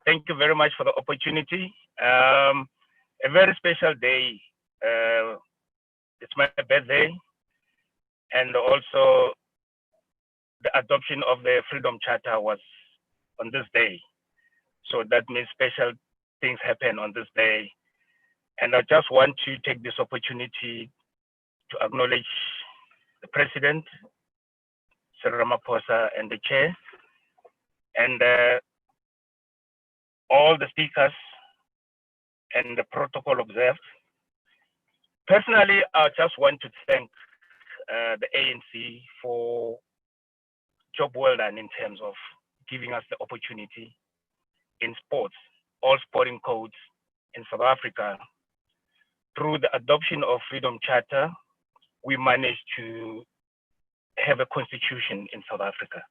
Thank you very much for the opportunity. A very special day. It's my birthday, and also the adoption of the Freedom Charter was on this day. So that means special things happen on this day. And I just want to take this opportunity to acknowledge the President, Sir Ramaphosa, and the Chair, and all the speakers and the protocol observed. Personally, I just want to thank the ANC for job well done in terms of giving us the opportunity in sports, all sporting codes in South Africa. Through the adoption of Freedom Charter, we managed to have a constitution in South Africa.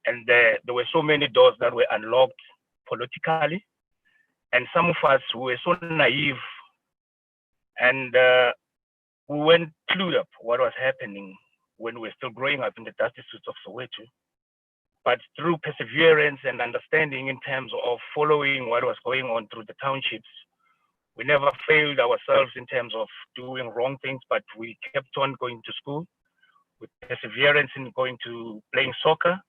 And there were so many doors that were unlocked politically. And some of us were so naive and we weren't clued up what was happening when we were still growing up in the dusty streets of Soweto. But through perseverance and understanding in terms of following what was going on through the townships, we never failed ourselves in terms of doing wrong things, but we kept on going to school with perseverance in going to playing soccer.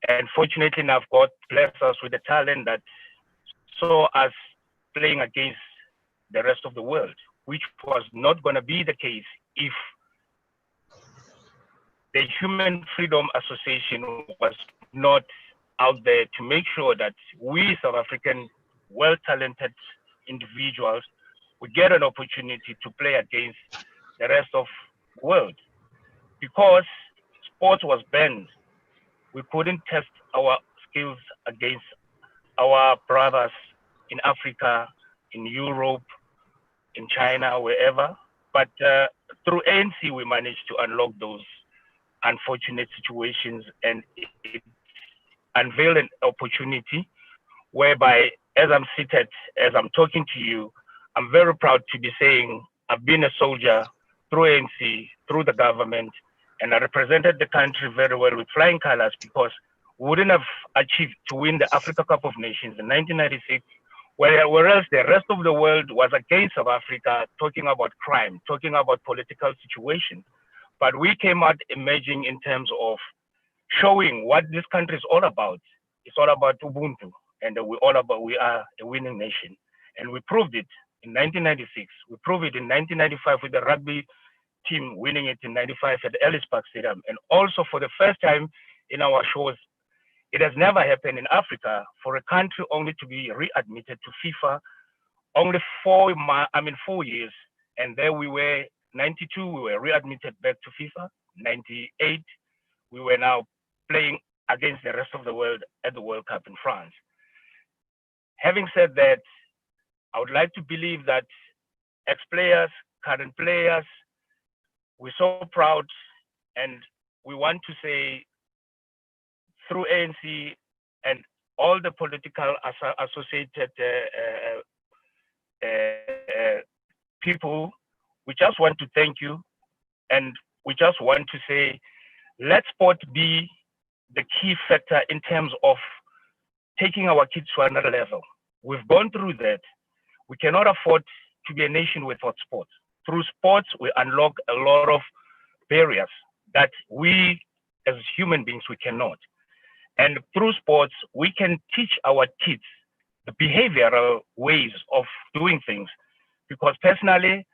And fortunately enough, God blessed us with a talent that saw us playing against the rest of the world, which was not going to be the case if the Human Freedom Association was not out there to make sure that we South African well-talented individuals would get an opportunity to play against the rest of the world. Because sports was banned, we couldn't test our skills against our brothers in Africa, in Europe, in China, wherever. But through ANC, we managed to unlock those unfortunate situations, and it unveiled an opportunity whereby, as I'm seated, as I'm talking to you, I'm very proud to be saying I've been a soldier through ANC, through the government, and I represented the country very well with flying colors, because we wouldn't have achieved to win the Africa Cup of Nations in 1996, whereas the rest of the world was against South Africa, talking about crime, talking about political situation. But we came out emerging in terms of showing what this country is all about. It's all about Ubuntu, and we are a winning nation. And we proved it in 1996. We proved it in 1995 with the rugby team winning it in 95 at the Ellis Park Stadium. And also for the first time in our shows, it has never happened in Africa for a country only to be readmitted to FIFA only 4 years. And there we were, 92, we were readmitted back to FIFA. 98, we were now playing against the rest of the world at the World Cup in France. Having said that, I would like to believe that ex-players, current players, we're so proud, and we want to say through ANC and all the political associated people, we just want to thank you, and we just want to say, let sport be the key factor in terms of taking our kids to another level. We've gone through that. We cannot afford to be a nation without sports. Through sports, we unlock a lot of barriers that we as human beings, we cannot. And through sports, we can teach our kids the behavioral ways of doing things. Because personally,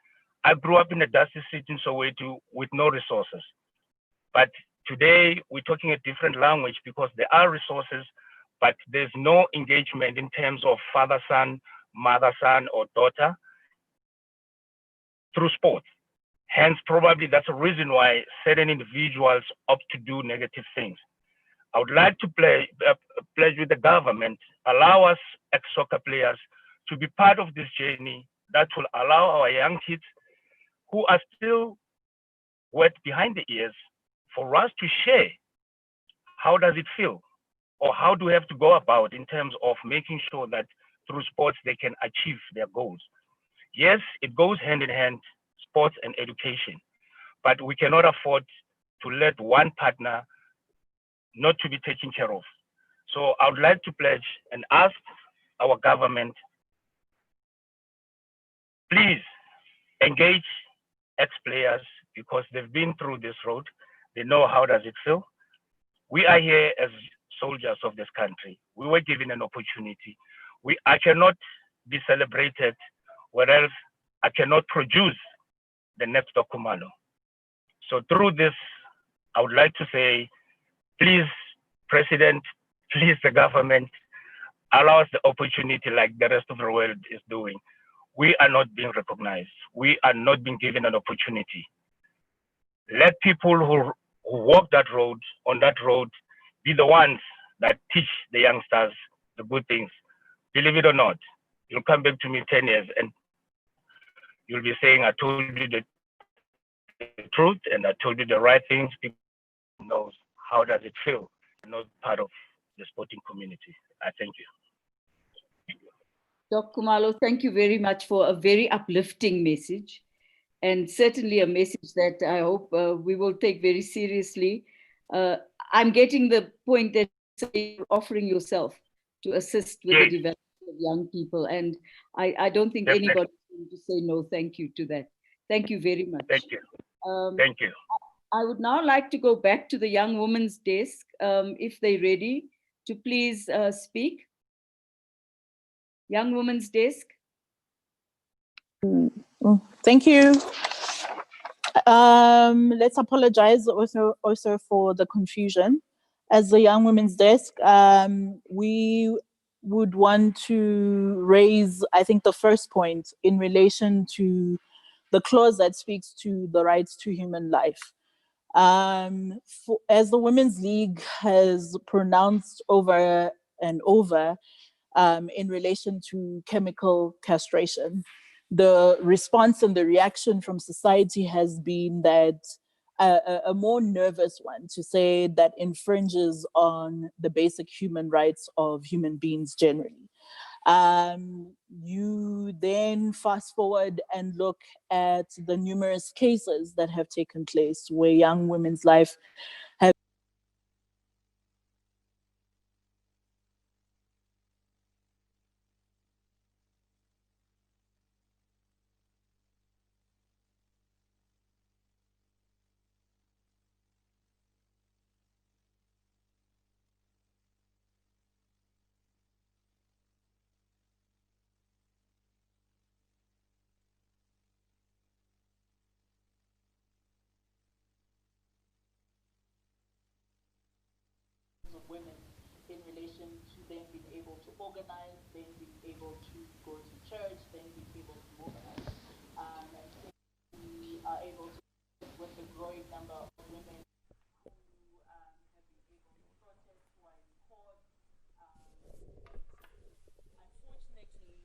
I grew up in a dusty city in Soweto with no resources. But today, we're talking a different language because there are resources, but there's no engagement in terms of father-son, mother-son, or daughter through sports. Hence, probably that's a reason why certain individuals opt to do negative things. I would like to pledge with the government, allow us ex-soccer players to be part of this journey that will allow our young kids who are still wet behind the ears for us to share how does it feel, or how do we have to go about in terms of making sure that through sports they can achieve their goals. Yes, it goes hand in hand, sports and education, but we cannot afford to let one partner not to be taken care of. So I would like to pledge and ask our government, please engage ex-players because they've been through this road. They know how does it feel. We are here as soldiers of this country. We were given an opportunity. I cannot be celebrated, whereas I cannot produce the next Khumalo. So through this, I would like to say, please, President, please, the government, allow us the opportunity like the rest of the world is doing. We are not being recognized. We are not being given an opportunity. Let people who walk that road, on that road, be the ones that teach the youngsters the good things. Believe it or not, you'll come back to me 10 years and you'll be saying, I told you the truth and I told you the right things. People knows how does it feel, not part of the sporting community. I thank you. Dr. Khumalo, thank you very much for a very uplifting message, and certainly a message that I hope we will take very seriously. I'm getting the point that you're offering yourself to assist with the development of young people, and I don't think anybody is going to say no thank you to that. Thank you very much. Thank you. Thank you. I would now like to go back to the Young Women's Desk, if they're ready to please speak. Young Women's Desk. Thank you. Let's apologize also for the confusion. As the Young Women's Desk, we would want to raise, I think, the first point in relation to the clause that speaks to the rights to human life. As the Women's League has pronounced over and over in relation to chemical castration, the response and the reaction from society has been that a more nervous one, to say that infringes on the basic human rights of human beings generally. You then fast forward and look at the numerous cases that have taken place where young women's life have of women in relation to them being able to organize, then being able to go to church, then being able to mobilize. And we are able to, with a growing number of women who have been able to protest, who are in court. Unfortunately,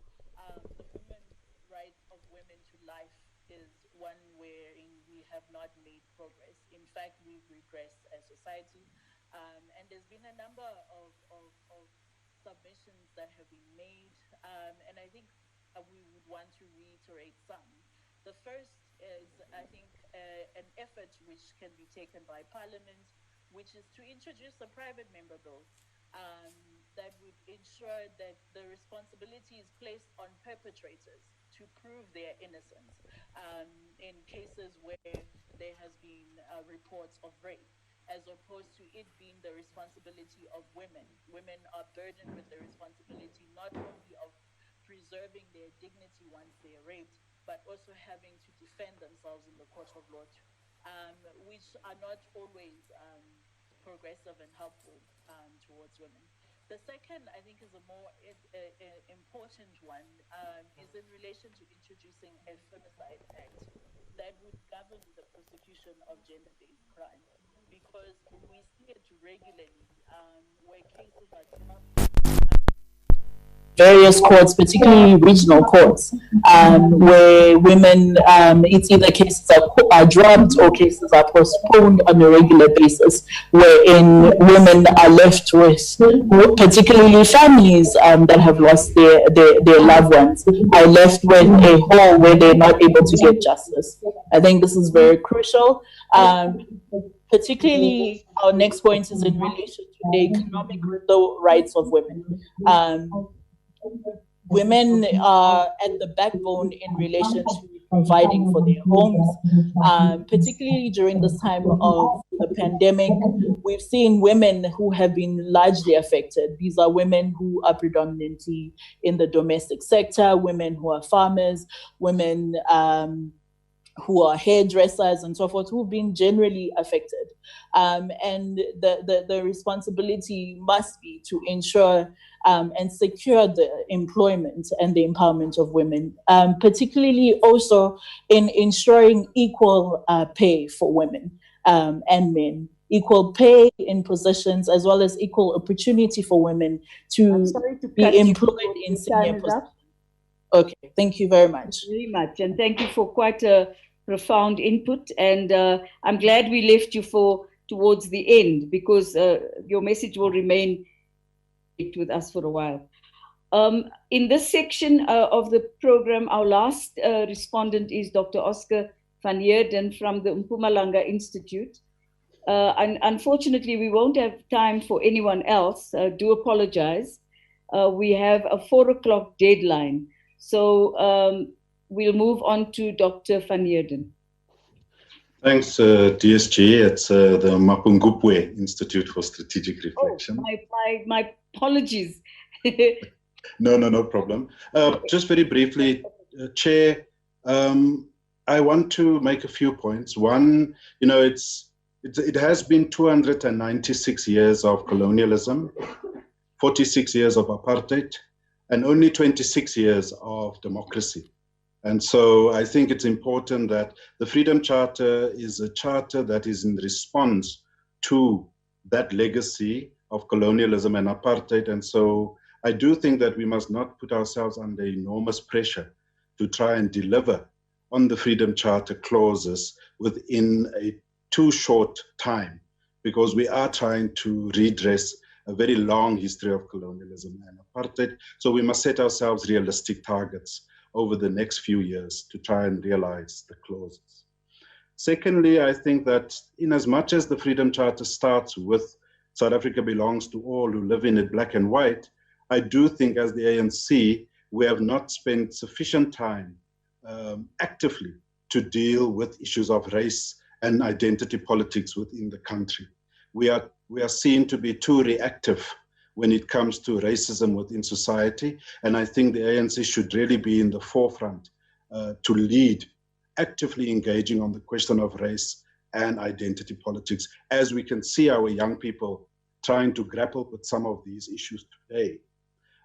the human right of women to life is one wherein we have not made progress. In fact, we've regressed as society. And there's been a number of submissions that have been made, and I think we would want to reiterate some. The first is, I think, an effort which can be taken by Parliament, which is to introduce a private member bill that would ensure that the responsibility is placed on perpetrators to prove their innocence in cases where there has been reports of rape, as opposed to it being the responsibility of women. Women are burdened with the responsibility not only of preserving their dignity once they are raped, but also having to defend themselves in the court of law, which are not always progressive and helpful towards women. The second, I think, is a more important one, is in relation to introducing a femicide act that would govern the prosecution of gender-based crime. Because we see it regularly where cases are dropped. Various courts, particularly regional courts, where women, it's either cases are dropped or cases are postponed on a regular basis, wherein women are left with, particularly families that have lost their loved ones, are left with a hole where they're not able to get justice. I think this is very crucial. Particularly, our next point is in relation to the economic rights of women. Women are at the backbone in relation to providing for their homes, particularly during this time of the pandemic. We've seen women who have been largely affected. These are women who are predominantly in the domestic sector, women who are farmers, women who are hairdressers and so forth, who've been generally affected. And the responsibility must be to ensure and secure the employment and the empowerment of women, particularly also in ensuring equal pay for women and men, equal pay in positions, as well as equal opportunity for women to be employed in senior positions. Okay, thank you very much. Very much, and thank you for quite a profound input. And I'm glad we left you for towards the end, because your message will remain with us for a while. In this section of the program, our last respondent is Dr. Oscar van Heerden from the Mpumalanga Institute. And unfortunately, we won't have time for anyone else. Do apologize. We have a 4 o'clock deadline. So we'll move on to Dr. van Heerden. Thanks, DSG. It's the Mapungubwe Institute for Strategic Reflection. Oh, my apologies. No problem. Just very briefly, Chair, I want to make a few points. One, you know, it has been 296 years of colonialism, 46 years of apartheid, and only 26 years of democracy. And so I think it's important that the Freedom Charter is a charter that is in response to that legacy of colonialism and apartheid. And so I do think that we must not put ourselves under enormous pressure to try and deliver on the Freedom Charter clauses within a too short time, because we are trying to redress a very long history of colonialism and apartheid. So we must set ourselves realistic targets over the next few years to try and realize the clauses. Secondly, I think that in as much as the Freedom Charter starts with South Africa belongs to all who live in it, black and white, I do think as the ANC, we have not spent sufficient time actively to deal with issues of race and identity politics within the country. We are seen to be too reactive when it comes to racism within society. And I think the ANC should really be in the forefront to lead, actively engaging on the question of race and identity politics, as we can see our young people trying to grapple with some of these issues today.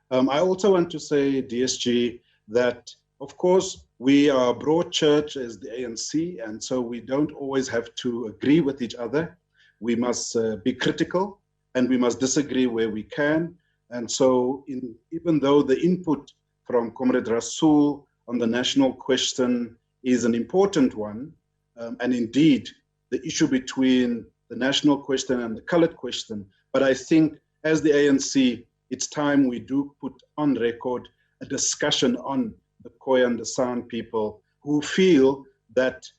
I also want to say, DSG, that of course we are a broad church as the ANC, and so we don't always have to agree with each other. We must be critical, and we must disagree where we can. And so even though the input from Comrade Rasool on the national question is an important one, and indeed the issue between the national question and the colored question, but I think as the ANC, it's time we do put on record a discussion on the Khoi and the San people who feel that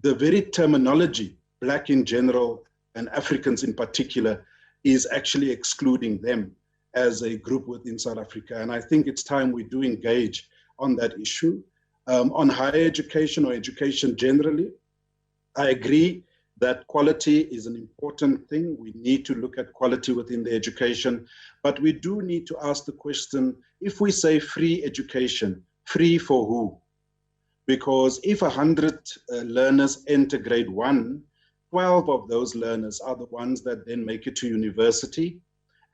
the very terminology, black in general and Africans in particular, is actually excluding them as a group within South Africa. And I think it's time we do engage on that issue. On higher education or education generally, I agree that quality is an important thing. We need to look at quality within the education, but we do need to ask the question, if we say free education, free for who? Because if 100 learners enter grade 1, 12 of those learners are the ones that then make it to university,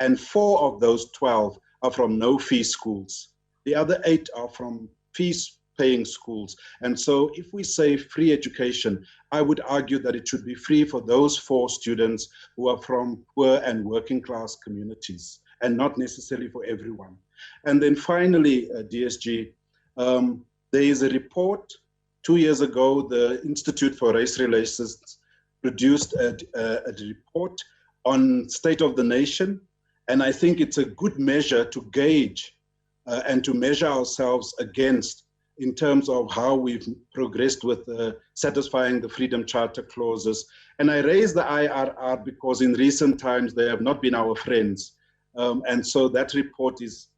and 4 of those 12 are from no-fee schools. The other 8 are from fees-paying schools. And so if we say free education, I would argue that it should be free for those 4 students who are from poor and working class communities, and not necessarily for everyone. And then finally, DSG, there is a report 2 years ago, the Institute for Race Relations produced a report on state of the nation. And I think it's a good measure to gauge and to measure ourselves against in terms of how we've progressed with satisfying the Freedom Charter clauses. And I raise the IRR because in recent times they have not been our friends. And so that report is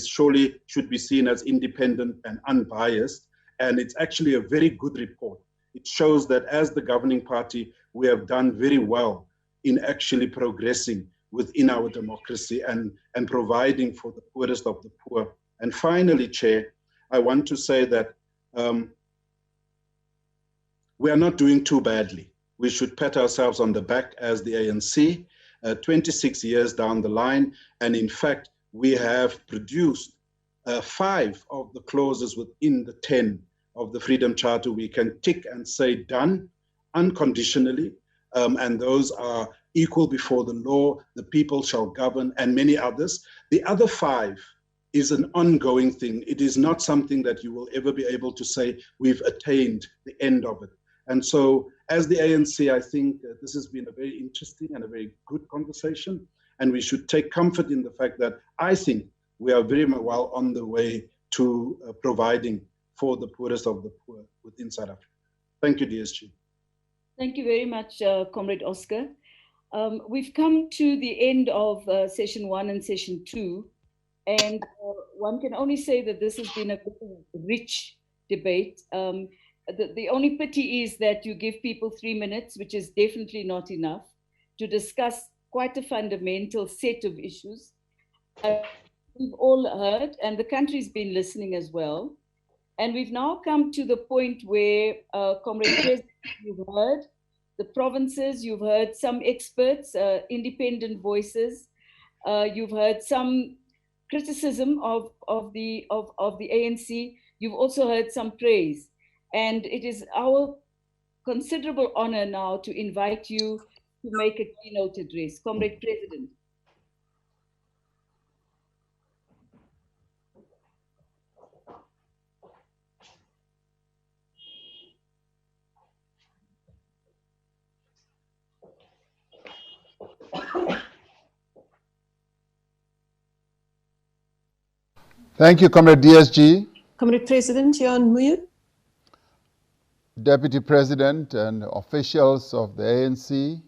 surely should be seen as independent and unbiased. And it's actually a very good report. It shows that as the governing party, we have done very well in actually progressing within our democracy and providing for the poorest of the poor. And finally, Chair, I want to say that we are not doing too badly. We should pat ourselves on the back as the ANC, 26 years down the line. And in fact, we have produced 5 of the clauses within the 10 of the Freedom Charter. We can tick and say done unconditionally. And those are equal before the law, the people shall govern, and many others. The other 5 is an ongoing thing. It is not something that you will ever be able to say we've attained the end of it. And so as the ANC, I think this has been a very interesting and a very good conversation. And we should take comfort in the fact that I think we are very well on the way to providing for the poorest of the poor within South Africa. Thank you, DSG. Thank you very much, Comrade Oscar. We've come to the end of session 1 and session 2. And one can only say that this has been a rich debate. The only pity is that you give people 3 minutes, which is definitely not enough, to discuss quite a fundamental set of issues. We've all heard, and the country's been listening as well. And we've now come to the point where, Comrade President, you've heard the provinces, you've heard some experts, independent voices, you've heard some criticism of the ANC. You've also heard some praise. And it is our considerable honor now to invite you to make a keynote address. Comrade President. Thank you, Comrade DSG. Comrade President, you're on mute. Deputy President and officials of the ANC,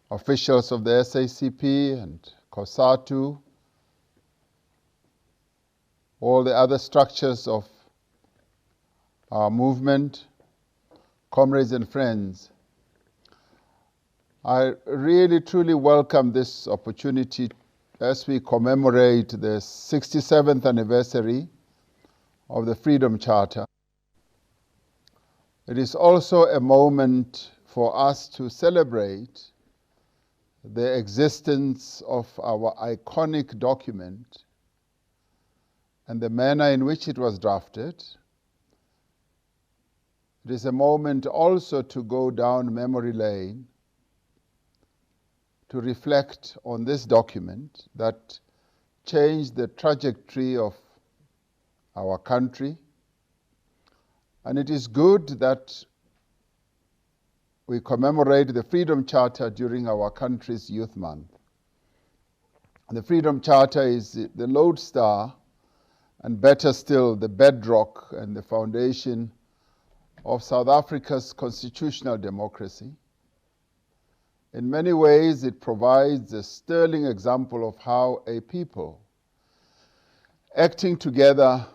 officials of the SACP and COSATU, all the other structures of our movement, comrades and friends. I really, truly welcome this opportunity as we commemorate the 67th anniversary of the Freedom Charter. It is also a moment for us to celebrate the existence of our iconic document and the manner in which it was drafted. It is a moment also to go down memory lane, to reflect on this document that changed the trajectory of our country. And it is good that we commemorate the Freedom Charter during our country's Youth Month. The Freedom Charter is the lodestar, and better still, the bedrock and the foundation of South Africa's constitutional democracy. In many ways, it provides a sterling example of how a people acting together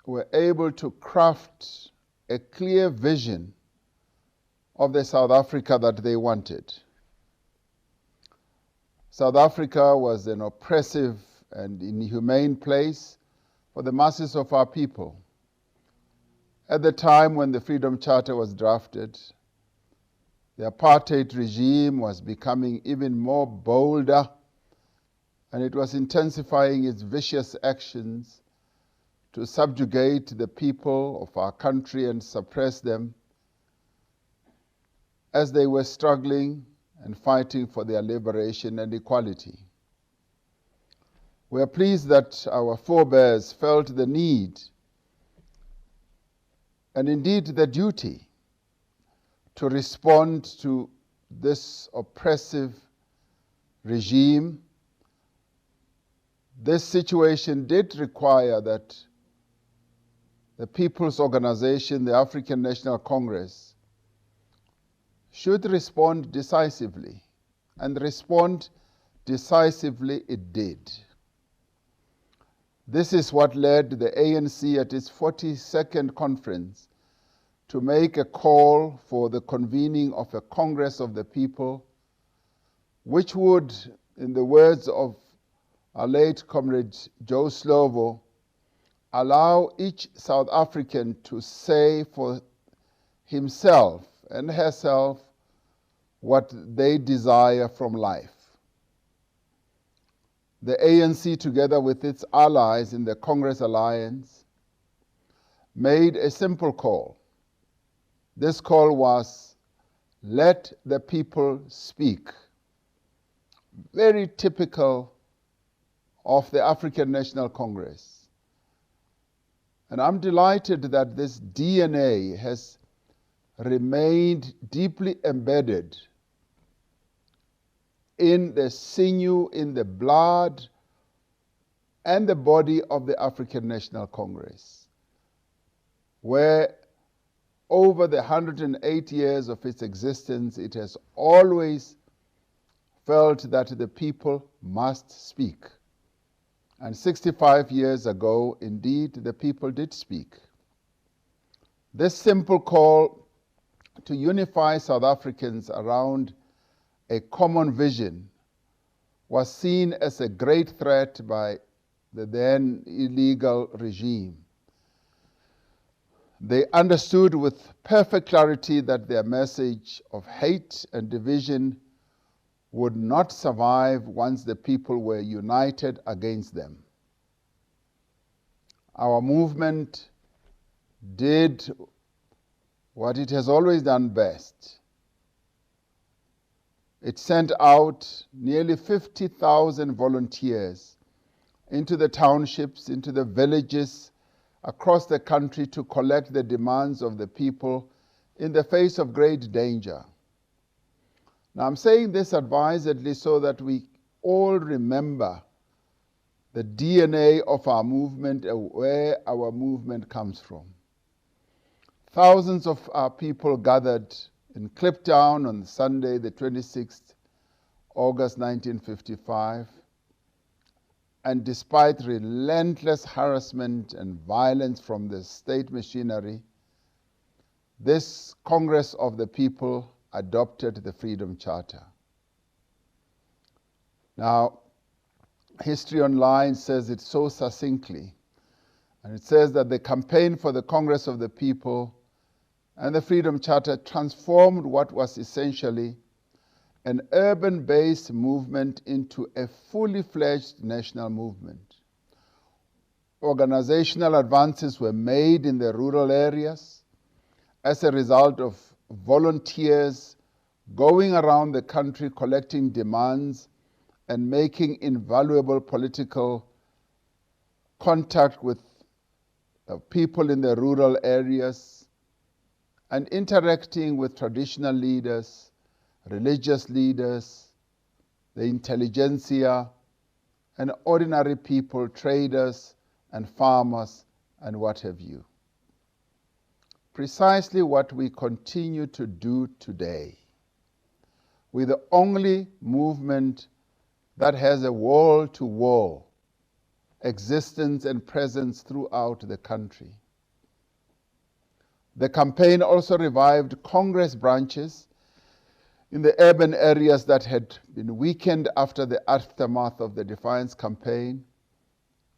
were able to craft a clear vision of the South Africa that they wanted. South Africa was an oppressive and inhumane place for the masses of our people. At the time when the Freedom Charter was drafted, the apartheid regime was becoming even more bolder, and it was intensifying its vicious actions to subjugate the people of our country and suppress them as they were struggling and fighting for their liberation and equality. We are pleased that our forebears felt the need and indeed the duty to respond to this oppressive regime. This situation did require that the People's Organization, the African National Congress, should respond decisively, and respond decisively it did. This is what led the ANC at its 42nd conference to make a call for the convening of a Congress of the People, which would, in the words of our late comrade Joe Slovo, allow each South African to say for himself and herself what they desire from life. The ANC, together with its allies in the Congress Alliance, made a simple call. This call was, let the people speak. Very typical of the African National Congress. And I'm delighted that this DNA has remained deeply embedded in the sinew, in the blood, and the body of the African National Congress, where over the 108 years of its existence, it has always felt that the people must speak. And 65 years ago, indeed, the people did speak. This simple call to unify South Africans around a common vision was seen as a great threat by the then illegal regime. They understood with perfect clarity that their message of hate and division would not survive once the people were united against them. Our movement did what it has always done best. It sent out nearly 50,000 volunteers into the townships, into the villages across the country to collect the demands of the people in the face of great danger. Now, I'm saying this advisedly so that we all remember the DNA of our movement and where our movement comes from. Thousands of our people gathered in Kliptown on Sunday, the 26th August 1955, and despite relentless harassment and violence from the state machinery, this Congress of the People adopted the Freedom Charter. Now, History Online says it so succinctly, and it says that the campaign for the Congress of the People and the Freedom Charter transformed what was essentially an urban-based movement into a fully fledged national movement. Organizational advances were made in the rural areas as a result of volunteers going around the country collecting demands and making invaluable political contact with people in the rural areas and interacting with traditional leaders, religious leaders, the intelligentsia, and ordinary people, traders and farmers, and what have you. Precisely what we continue to do today. We're the only movement that has a wall-to-wall existence and presence throughout the country. The campaign also revived Congress branches in the urban areas that had been weakened after the aftermath of the Defiance campaign.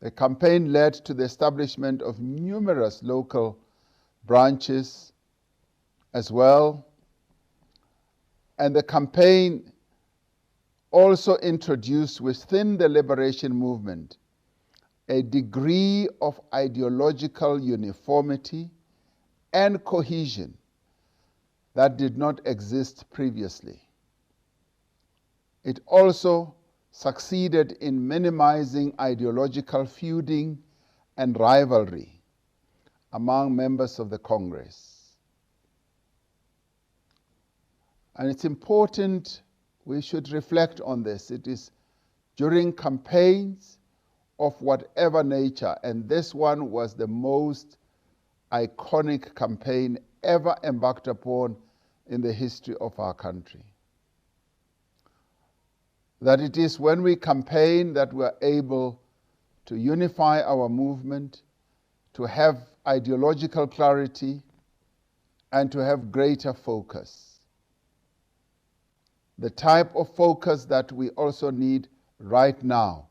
The campaign led to the establishment of numerous local branches as well. And the campaign also introduced within the liberation movement a degree of ideological uniformity and cohesion that did not exist previously. It also succeeded in minimizing ideological feuding and rivalry among members of the Congress. And it's important we should reflect on this. It is during campaigns of whatever nature, and this one was the most iconic campaign ever embarked upon in the history of our country. That it is when we campaign that we are able to unify our movement, to have ideological clarity, and to have greater focus. The type of focus that we also need right now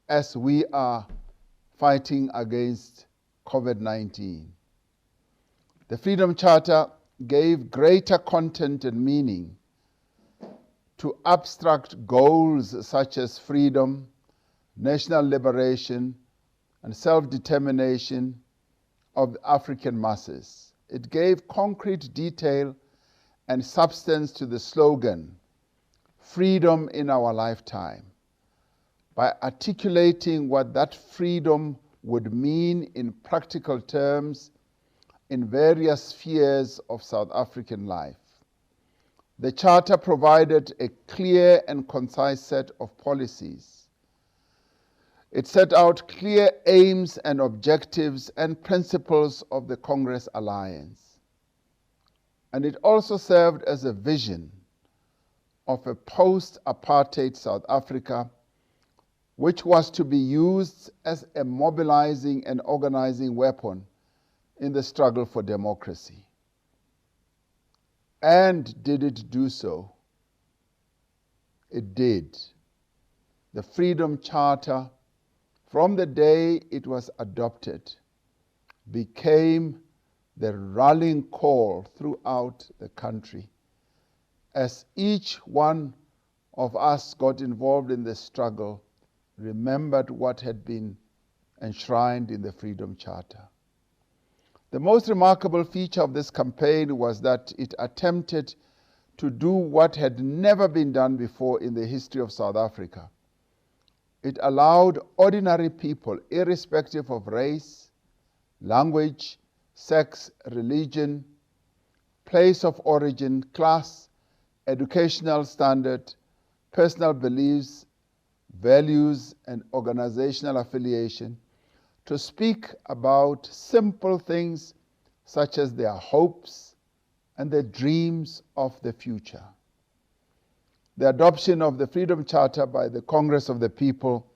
as we are fighting against COVID-19. The Freedom Charter gave greater content and meaning to abstract goals such as freedom, national liberation, and self-determination of the African masses. It gave concrete detail and substance to the slogan, freedom in our lifetime, by articulating what that freedom would mean in practical terms in various spheres of South African life. The Charter provided a clear and concise set of policies. It set out clear aims and objectives and principles of the Congress Alliance. And it also served as a vision of a post-apartheid South Africa, which was to be used as a mobilizing and organizing weapon in the struggle for democracy. And did it do so? It did. The Freedom Charter, from the day it was adopted, became the rallying call throughout the country as each one of us got involved in the struggle, remembered what had been enshrined in the Freedom Charter. The most remarkable feature of this campaign was that it attempted to do what had never been done before in the history of South Africa. It allowed ordinary people, irrespective of race, language, sex, religion, place of origin, class, educational standard, personal beliefs, values, and organizational affiliation, to speak about simple things such as their hopes and their dreams of the future. The adoption of the Freedom Charter by the Congress of the People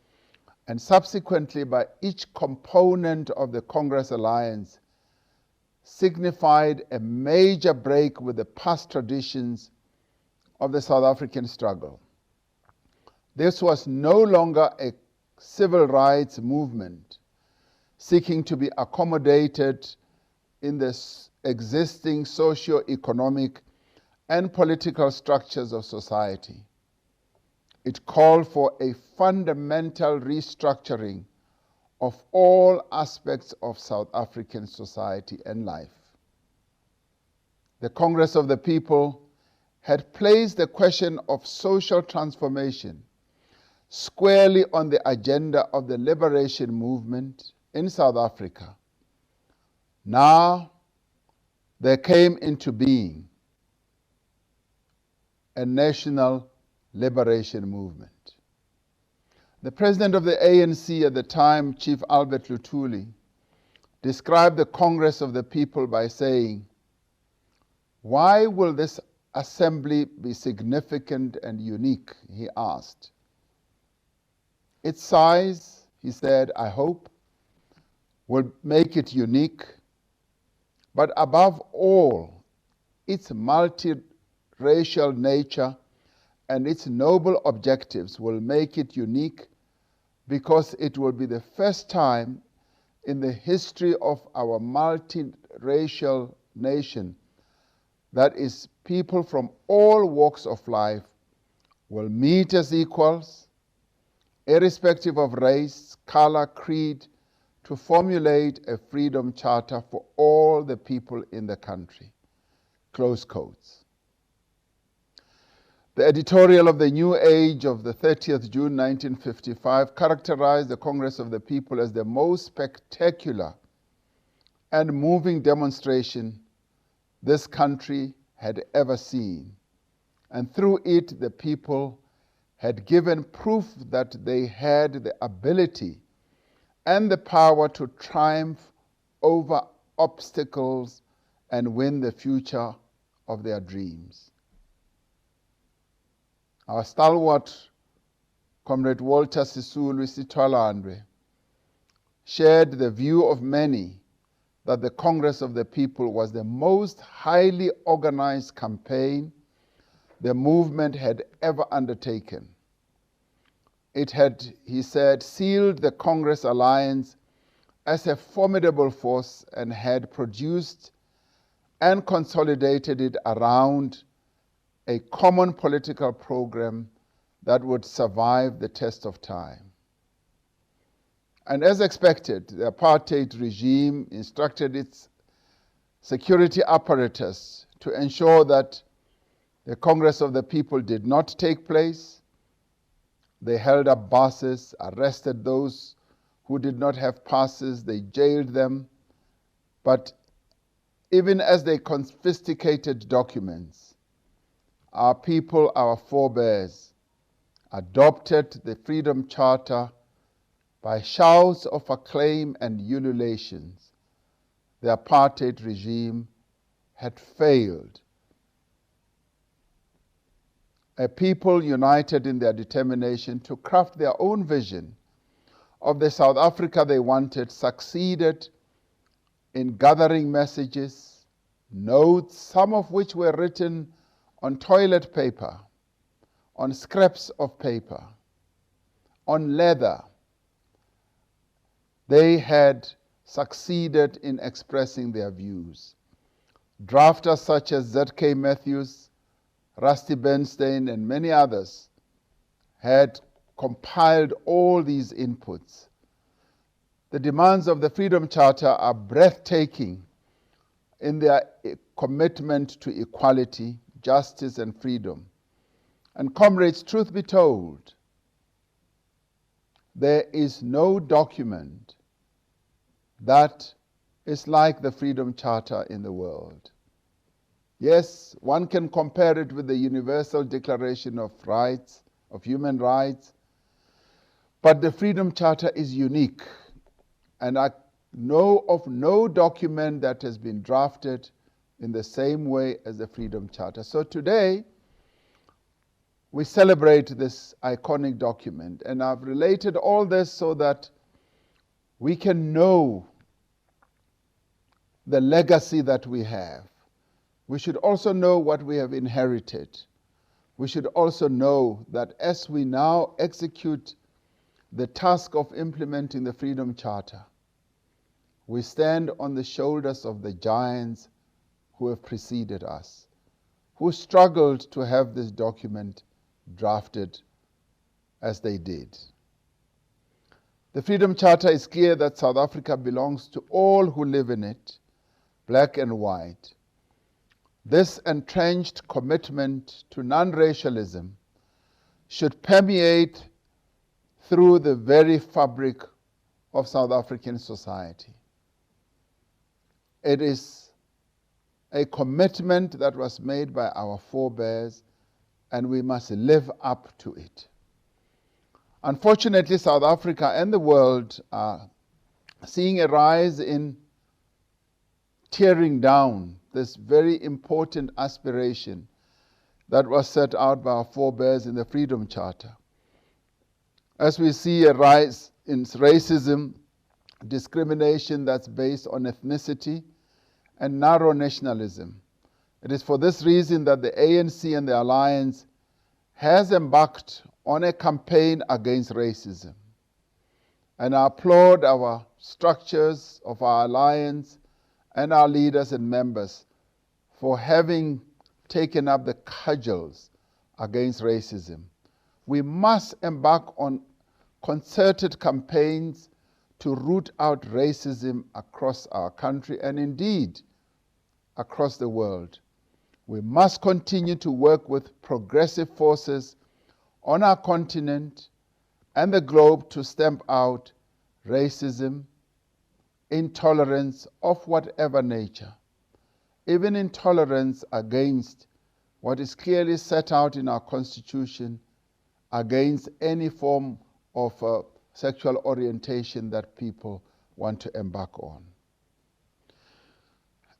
and subsequently by each component of the Congress Alliance signified a major break with the past traditions of the South African struggle. This was no longer a civil rights movement seeking to be accommodated in the existing socio-economic and political structures of society. It called for a fundamental restructuring of all aspects of South African society and life. The Congress of the People had placed the question of social transformation squarely on the agenda of the liberation movement in South Africa. Now, there came into being a national liberation movement. The president of the ANC at the time, Chief Albert Luthuli, described the Congress of the People by saying, "Why will this assembly be significant and unique?" he asked. Its size, he said, I hope, will make it unique, but above all, its multiracial nature and its noble objectives will make it unique because it will be the first time in the history of our multiracial nation that is people from all walks of life will meet as equals, irrespective of race, color, creed, to formulate a freedom charter for all the people in the country. Close quotes. The editorial of the New Age of the 30th June 1955 characterized the Congress of the People as the most spectacular and moving demonstration this country had ever seen. And through it, the people had given proof that they had the ability and the power to triumph over obstacles and win the future of their dreams. Our stalwart, Comrade Walter Sisulu Sitwalandwe, shared the view of many that the Congress of the People was the most highly organized campaign the movement had ever undertaken. It had, he said, sealed the Congress alliance as a formidable force and had produced and consolidated it around a common political program that would survive the test of time. And as expected, the apartheid regime instructed its security apparatus to ensure that the Congress of the People did not take place. They held up buses, arrested those who did not have passes, they jailed them. But even as they confiscated documents, our people, our forebears, adopted the Freedom Charter by shouts of acclaim and ululations. The apartheid regime had failed. A people united in their determination to craft their own vision of the South Africa they wanted succeeded in gathering messages, notes, some of which were written on toilet paper, on scraps of paper, on leather. They had succeeded in expressing their views. Drafters such as Z.K. Matthews, Rusty Bernstein, and many others had compiled all these inputs. The demands of the Freedom Charter are breathtaking in their commitment to equality, justice, and freedom. And comrades, truth be told, there is no document that is like the Freedom Charter in the world. Yes, one can compare it with the Universal Declaration of Rights, of Human Rights, but the Freedom Charter is unique, and I know of no document that has been drafted in the same way as the Freedom Charter. So today, we celebrate this iconic document, and I've related all this so that we can know the legacy that we have. We should also know what we have inherited. We should also know that as we now execute the task of implementing the Freedom Charter, we stand on the shoulders of the giants who have preceded us, who struggled to have this document drafted as they did. The Freedom Charter is clear that South Africa belongs to all who live in it, black and white. This entrenched commitment to non-racialism should permeate through the very fabric of South African society. It is a commitment that was made by our forebears, and we must live up to it. Unfortunately, South Africa and the world are seeing a rise in tearing down this very important aspiration that was set out by our forebears in the Freedom Charter. As we see a rise in racism, discrimination that's based on ethnicity, and narrow nationalism. It is for this reason that the ANC and the Alliance has embarked on a campaign against racism. And I applaud our structures of our alliance and our leaders and members for having taken up the cudgels against racism. We must embark on concerted campaigns to root out racism across our country and indeed across the world. We must continue to work with progressive forces on our continent and the globe to stamp out racism, intolerance of whatever nature, even intolerance against what is clearly set out in our Constitution, against any form of sexual orientation that people want to embark on.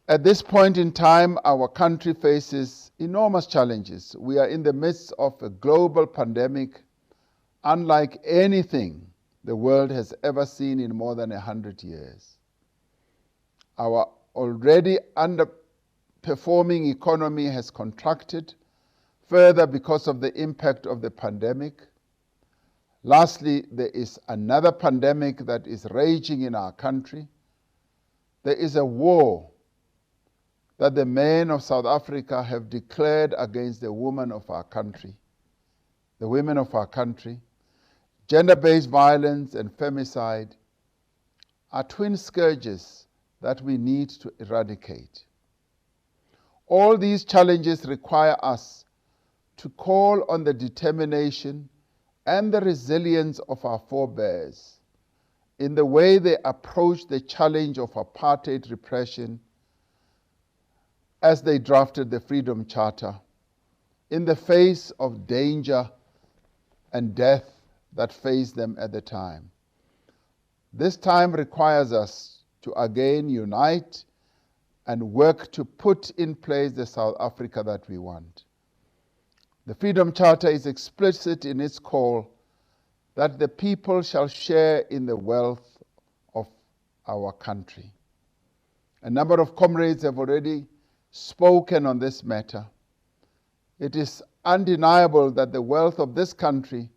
At this point in time, our country faces enormous challenges. We are in the midst of a global pandemic unlike anything the world has ever seen in more than 100 years. Our already underperforming economy has contracted further because of the impact of the pandemic. Lastly, there is another pandemic that is raging in our country. There is a war that the men of South Africa have declared against the women of our country. The women of our country. Gender-based violence and femicide are twin scourges that we need to eradicate. All these challenges require us to call on the determination and the resilience of our forebears in the way they approached the challenge of apartheid repression as they drafted the Freedom Charter in the face of danger and death that faced them at the time. This time requires us to again unite and work to put in place the South Africa that we want. The Freedom Charter is explicit in its call that the people shall share in the wealth of our country. A number of comrades have already spoken on this matter. It is undeniable that the wealth of this country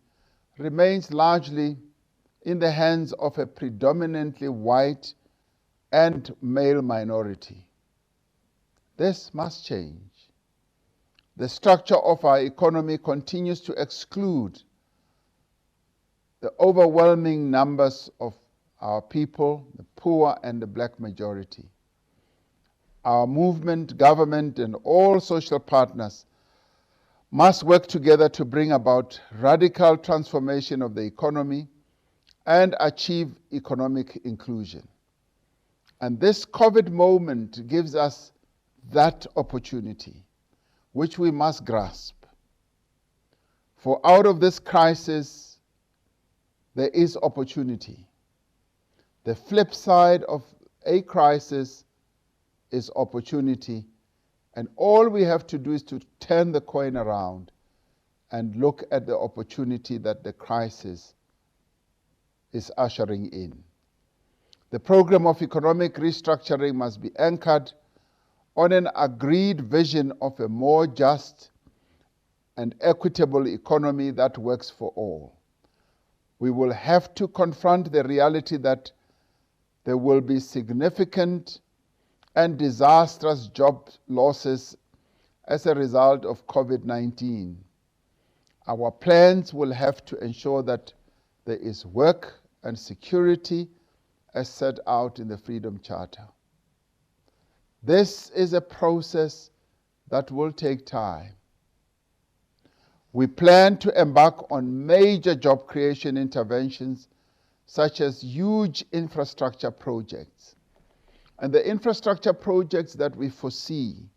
remains largely in the hands of a predominantly white and male minority. This must change. The structure of our economy continues to exclude the overwhelming numbers of our people, the poor and the black majority. Our movement, government, and all social partners must work together to bring about radical transformation of the economy and achieve economic inclusion. And this COVID moment gives us that opportunity, which we must grasp. For out of this crisis, there is opportunity. The flip side of a crisis is opportunity, and all we have to do is to turn the coin around and look at the opportunity that the crisis is ushering in. The program of economic restructuring must be anchored on an agreed vision of a more just and equitable economy that works for all. We will have to confront the reality that there will be significant and disastrous job losses as a result of COVID-19. Our plans will have to ensure that there is work and security as set out in the Freedom Charter. This is a process that will take time. We plan to embark on major job creation interventions, such as huge infrastructure projects. And the infrastructure projects that we foresee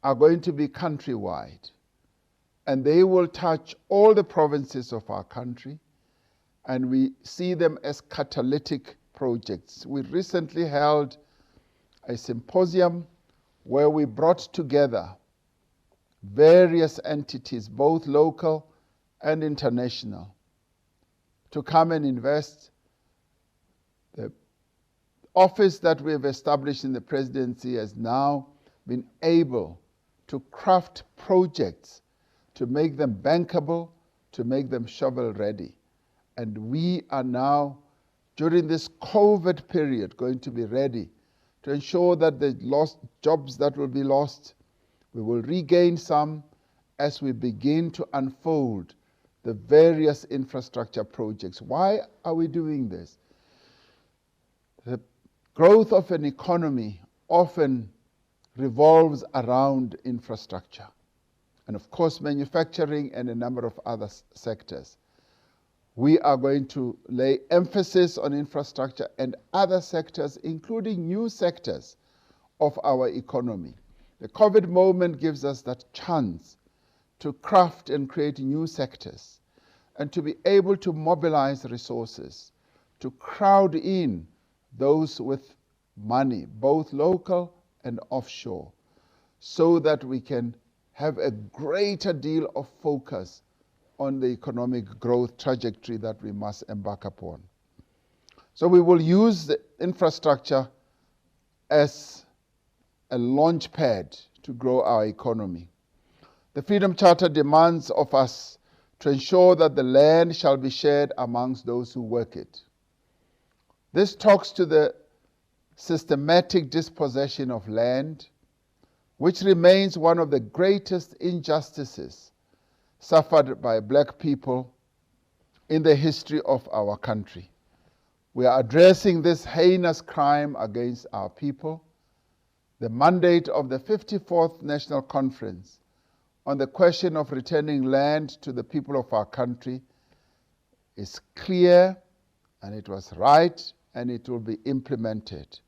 are going to be countrywide, and they will touch all the provinces of our country, and we see them as catalytic projects. We recently held a symposium where we brought together various entities, both local and international, to come and invest. The office that we have established in the presidency has now been able to craft projects to make them bankable, to make them shovel ready. And we are now, during this COVID period, going to be ready to ensure that the lost jobs that will be lost, we will regain some as we begin to unfold the various infrastructure projects. Why are we doing this? The growth of an economy often revolves around infrastructure, and of course manufacturing and a number of other sectors. We are going to lay emphasis on infrastructure and other sectors, including new sectors of our economy. The COVID moment gives us that chance to craft and create new sectors and to be able to mobilize resources, to crowd in those with money, both local and offshore, so that we can have a greater deal of focus on the economic growth trajectory that we must embark upon. So we will use the infrastructure as a launch pad to grow our economy. The Freedom Charter demands of us to ensure that the land shall be shared amongst those who work it. This talks to the systematic dispossession of land, which remains one of the greatest injustices suffered by black people in the history of our country. We are addressing this heinous crime against our people. The mandate of the 54th National Conference on the question of returning land to the people of our country is clear, and it was right, and it will be implemented.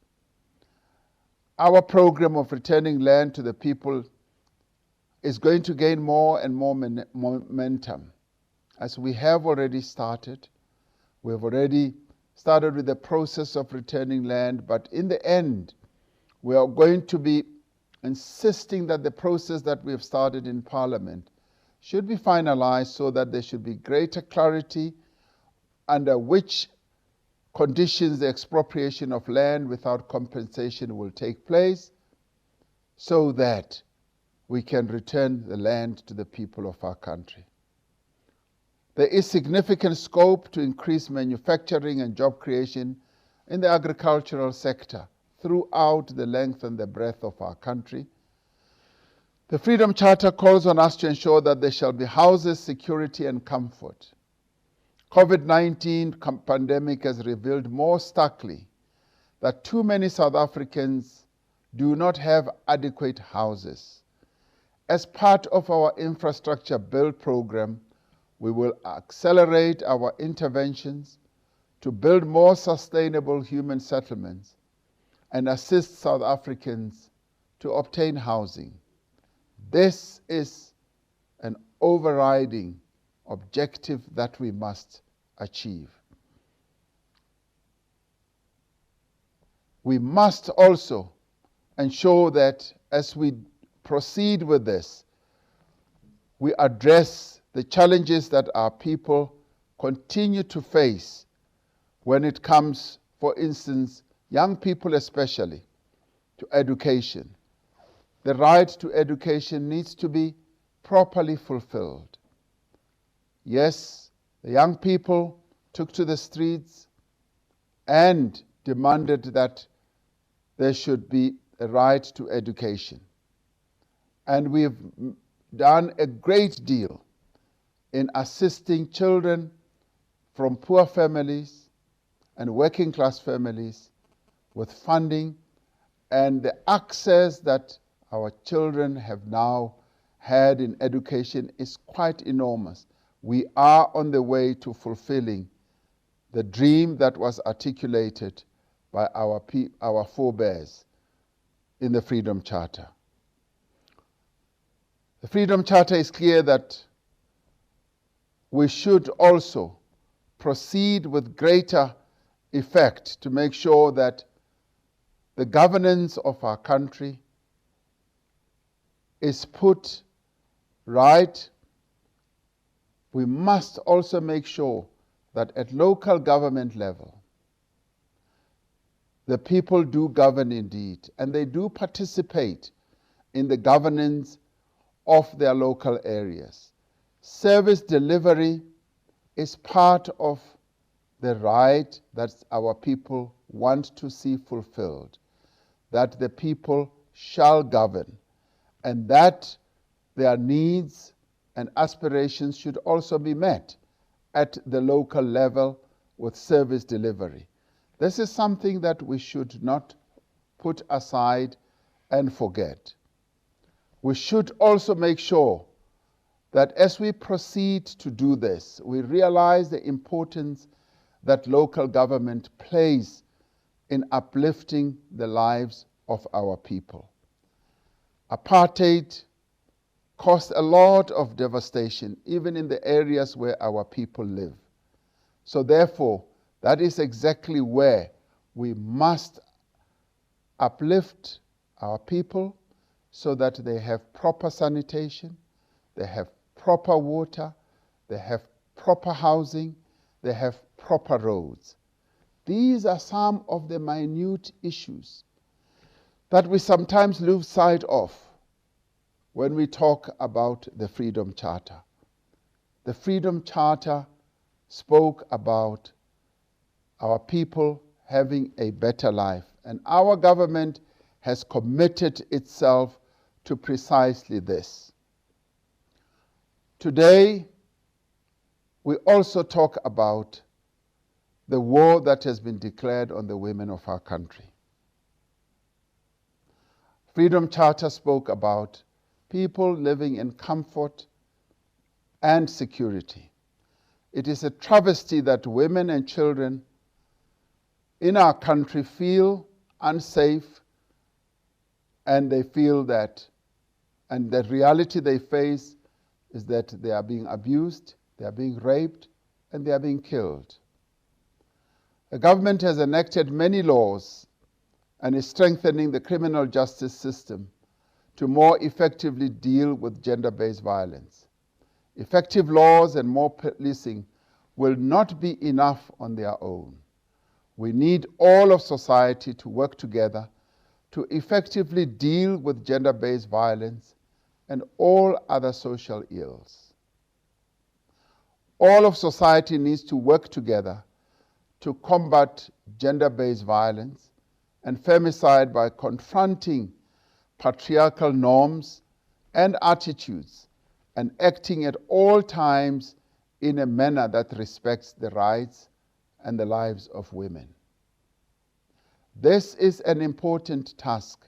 Our program of returning land to the people is going to gain more and more momentum, as we have already started. We have already started with the process of returning land, but in the end, we are going to be insisting that the process that we have started in Parliament should be finalized so that there should be greater clarity under which conditions the expropriation of land without compensation will take place, so that we can return the land to the people of our country. There is significant scope to increase manufacturing and job creation in the agricultural sector throughout the length and the breadth of our country. The Freedom Charter calls on us to ensure that there shall be houses, security, and comfort. COVID-19 pandemic has revealed more starkly that too many South Africans do not have adequate houses. As part of our infrastructure build program, we will accelerate our interventions to build more sustainable human settlements and assist South Africans to obtain housing. This is an overriding objective that we must achieve. We must also ensure that as we proceed with this, we address the challenges that our people continue to face when it comes, for instance, young people especially, to education. The right to education needs to be properly fulfilled. Yes, the young people took to the streets and demanded that there should be a right to education. And we've done a great deal in assisting children from poor families and working class families with funding, and the access that our children have now had in education is quite enormous. We are on the way to fulfilling the dream that was articulated by our forebears in the Freedom Charter. The Freedom Charter is clear that we should also proceed with greater effect to make sure that the governance of our country is put right. We must also make sure that at local government level, the people do govern indeed, and they do participate in the governance of their local areas. Service delivery is part of the right that our people want to see fulfilled, that the people shall govern, and that their needs and aspirations should also be met at the local level with service delivery. This is something that we should not put aside and forget. We should also make sure that as we proceed to do this, we realize the importance that local government plays in uplifting the lives of our people. Apartheid caused a lot of devastation, even in the areas where our people live. So therefore, that is exactly where we must uplift our people so that they have proper sanitation, they have proper water, they have proper housing, they have proper roads. These are some of the minute issues that we sometimes lose sight of when we talk about the Freedom Charter. The Freedom Charter spoke about our people having a better life, and our government has committed itself to precisely this. Today, we also talk about the war that has been declared on the women of our country. Freedom Charter spoke about people living in comfort and security. It is a travesty that women and children in our country feel unsafe, and they feel that, and the reality they face is that they are being abused, they are being raped, and they are being killed. The government has enacted many laws and is strengthening the criminal justice system to more effectively deal with gender-based violence. Effective laws and more policing will not be enough on their own. We need all of society to work together to effectively deal with gender-based violence and all other social ills. All of society needs to work together to combat gender-based violence and femicide by confronting patriarchal norms and attitudes and acting at all times in a manner that respects the rights and the lives of women. This is an important task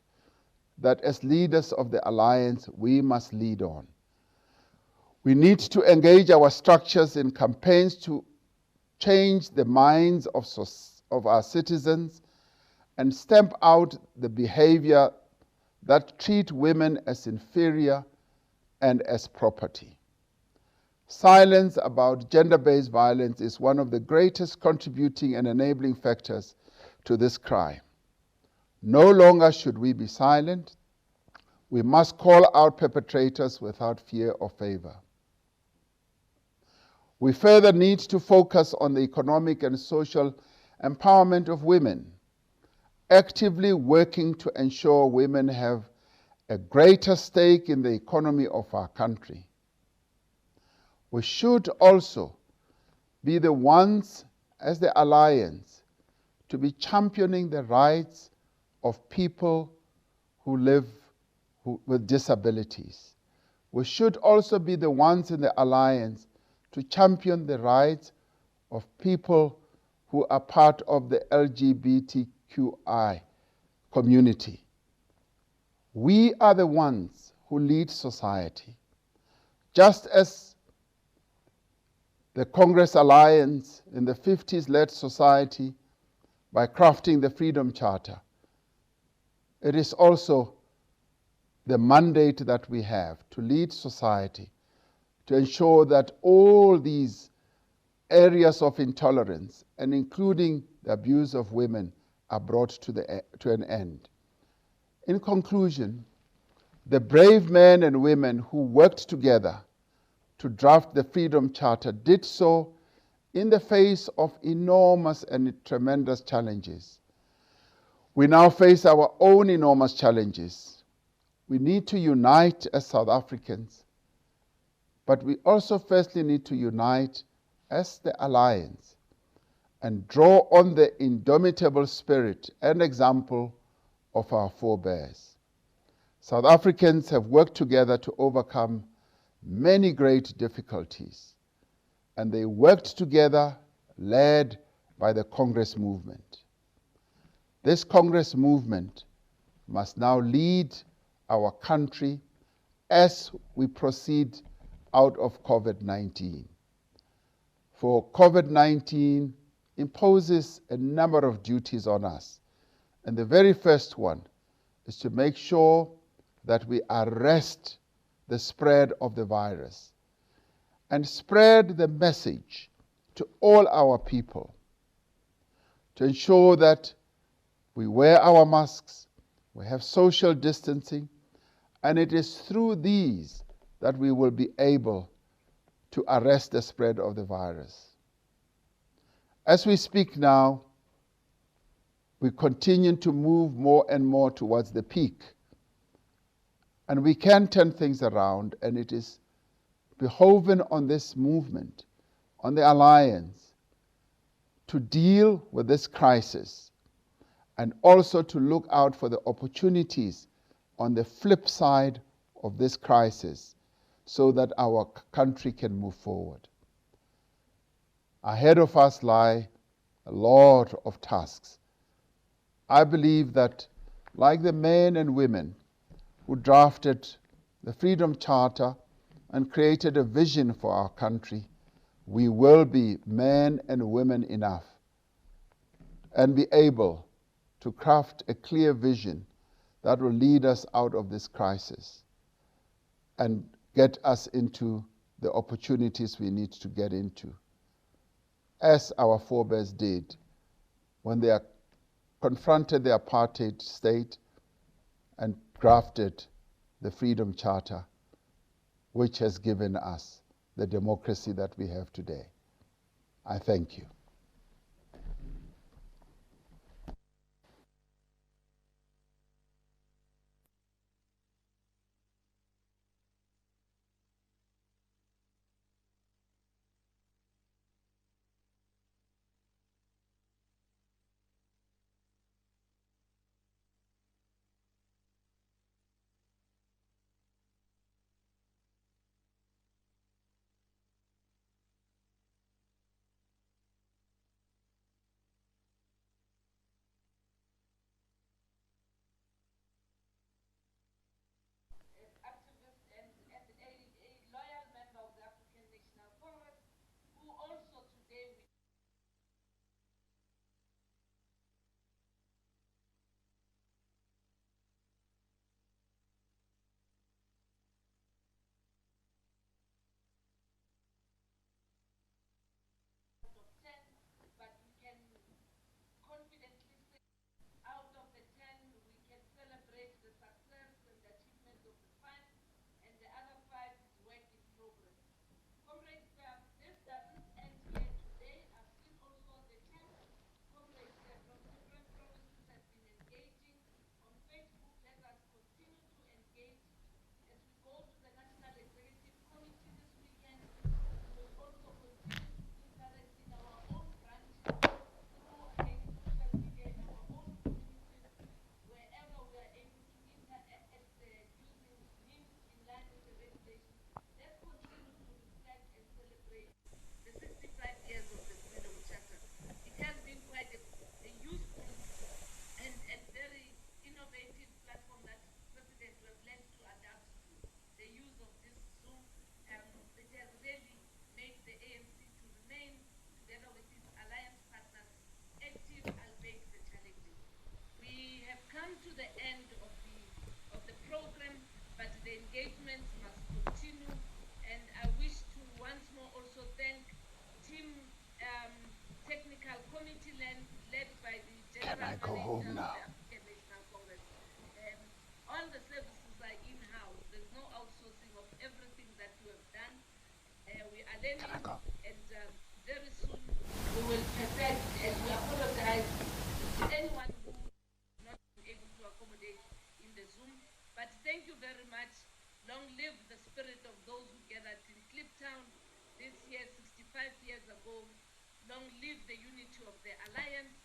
that as leaders of the Alliance we must lead on. We need to engage our structures in campaigns to change the minds of our citizens and stamp out the behavior that treat women as inferior and as property. Silence about gender-based violence is one of the greatest contributing and enabling factors to this crime. No longer should we be silent. We must call out perpetrators without fear or favor. We further need to focus on the economic and social empowerment of women, actively working to ensure women have a greater stake in the economy of our country. We should also be the ones, as the Alliance, to be championing the rights of people who live with disabilities. We should also be the ones in the Alliance to champion the rights of people who are part of the LGBTQI community. We are the ones who lead society. Just as the Congress Alliance in the 50s led society by crafting the Freedom Charter, it is also the mandate that we have to lead society, to ensure that all these areas of intolerance, and including the abuse of women, are brought to an end. In conclusion, the brave men and women who worked together to draft the Freedom Charter did so in the face of enormous and tremendous challenges. We now face our own enormous challenges. We need to unite as South Africans, but we also firstly need to unite as the Alliance and draw on the indomitable spirit and example of our forebears. South Africans have worked together to overcome many great difficulties, and they worked together led by the Congress movement. This Congress movement must now lead our country as we proceed out of COVID-19. For COVID-19 imposes a number of duties on us. And the very first one is to make sure that we arrest the spread of the virus and spread the message to all our people to ensure that we wear our masks, We have social distancing, and it is through these that we will be able to arrest the spread of the virus. As we speak now, we continue to move more and more towards the peak. And we can turn things around, and it is behoven on this movement, on the Alliance, to deal with this crisis and also to look out for the opportunities on the flip side of this crisis so that our country can move forward. Ahead of us lie a lot of tasks. I believe that, like the men and women who drafted the Freedom Charter and created a vision for our country, we will be men and women enough and be able to craft a clear vision that will lead us out of this crisis and get us into the opportunities we need to get into, as our forebears did when they confronted the apartheid state and drafted the Freedom Charter, which has given us the democracy that we have today. I thank you. Can I go home now? All the services are in-house. There's no outsourcing of everything that you have done. We are learning, and very soon we will perfect, and we apologize to anyone who is not able to accommodate in the Zoom. But thank you very much. Long live the spirit of those who gathered in Kliptown this year, 65 years ago. Long live the unity of the Alliance.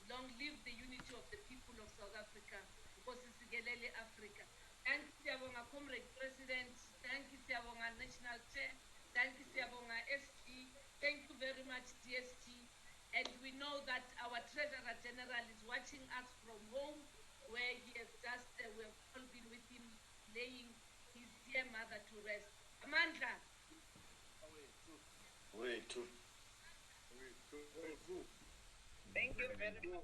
Long live the unity of the people of South Africa, because it's Gelele Africa. Thank you, Siyabonga, Comrade President. Thank you, Siyabonga, National Chair. Thank you, Siyabonga, SG. Thank you very much, DSG. And we know that our Treasurer General is watching us from home, where he has just, we have all been with him, laying his dear mother to rest. Amandla. Wait, Thank you very much.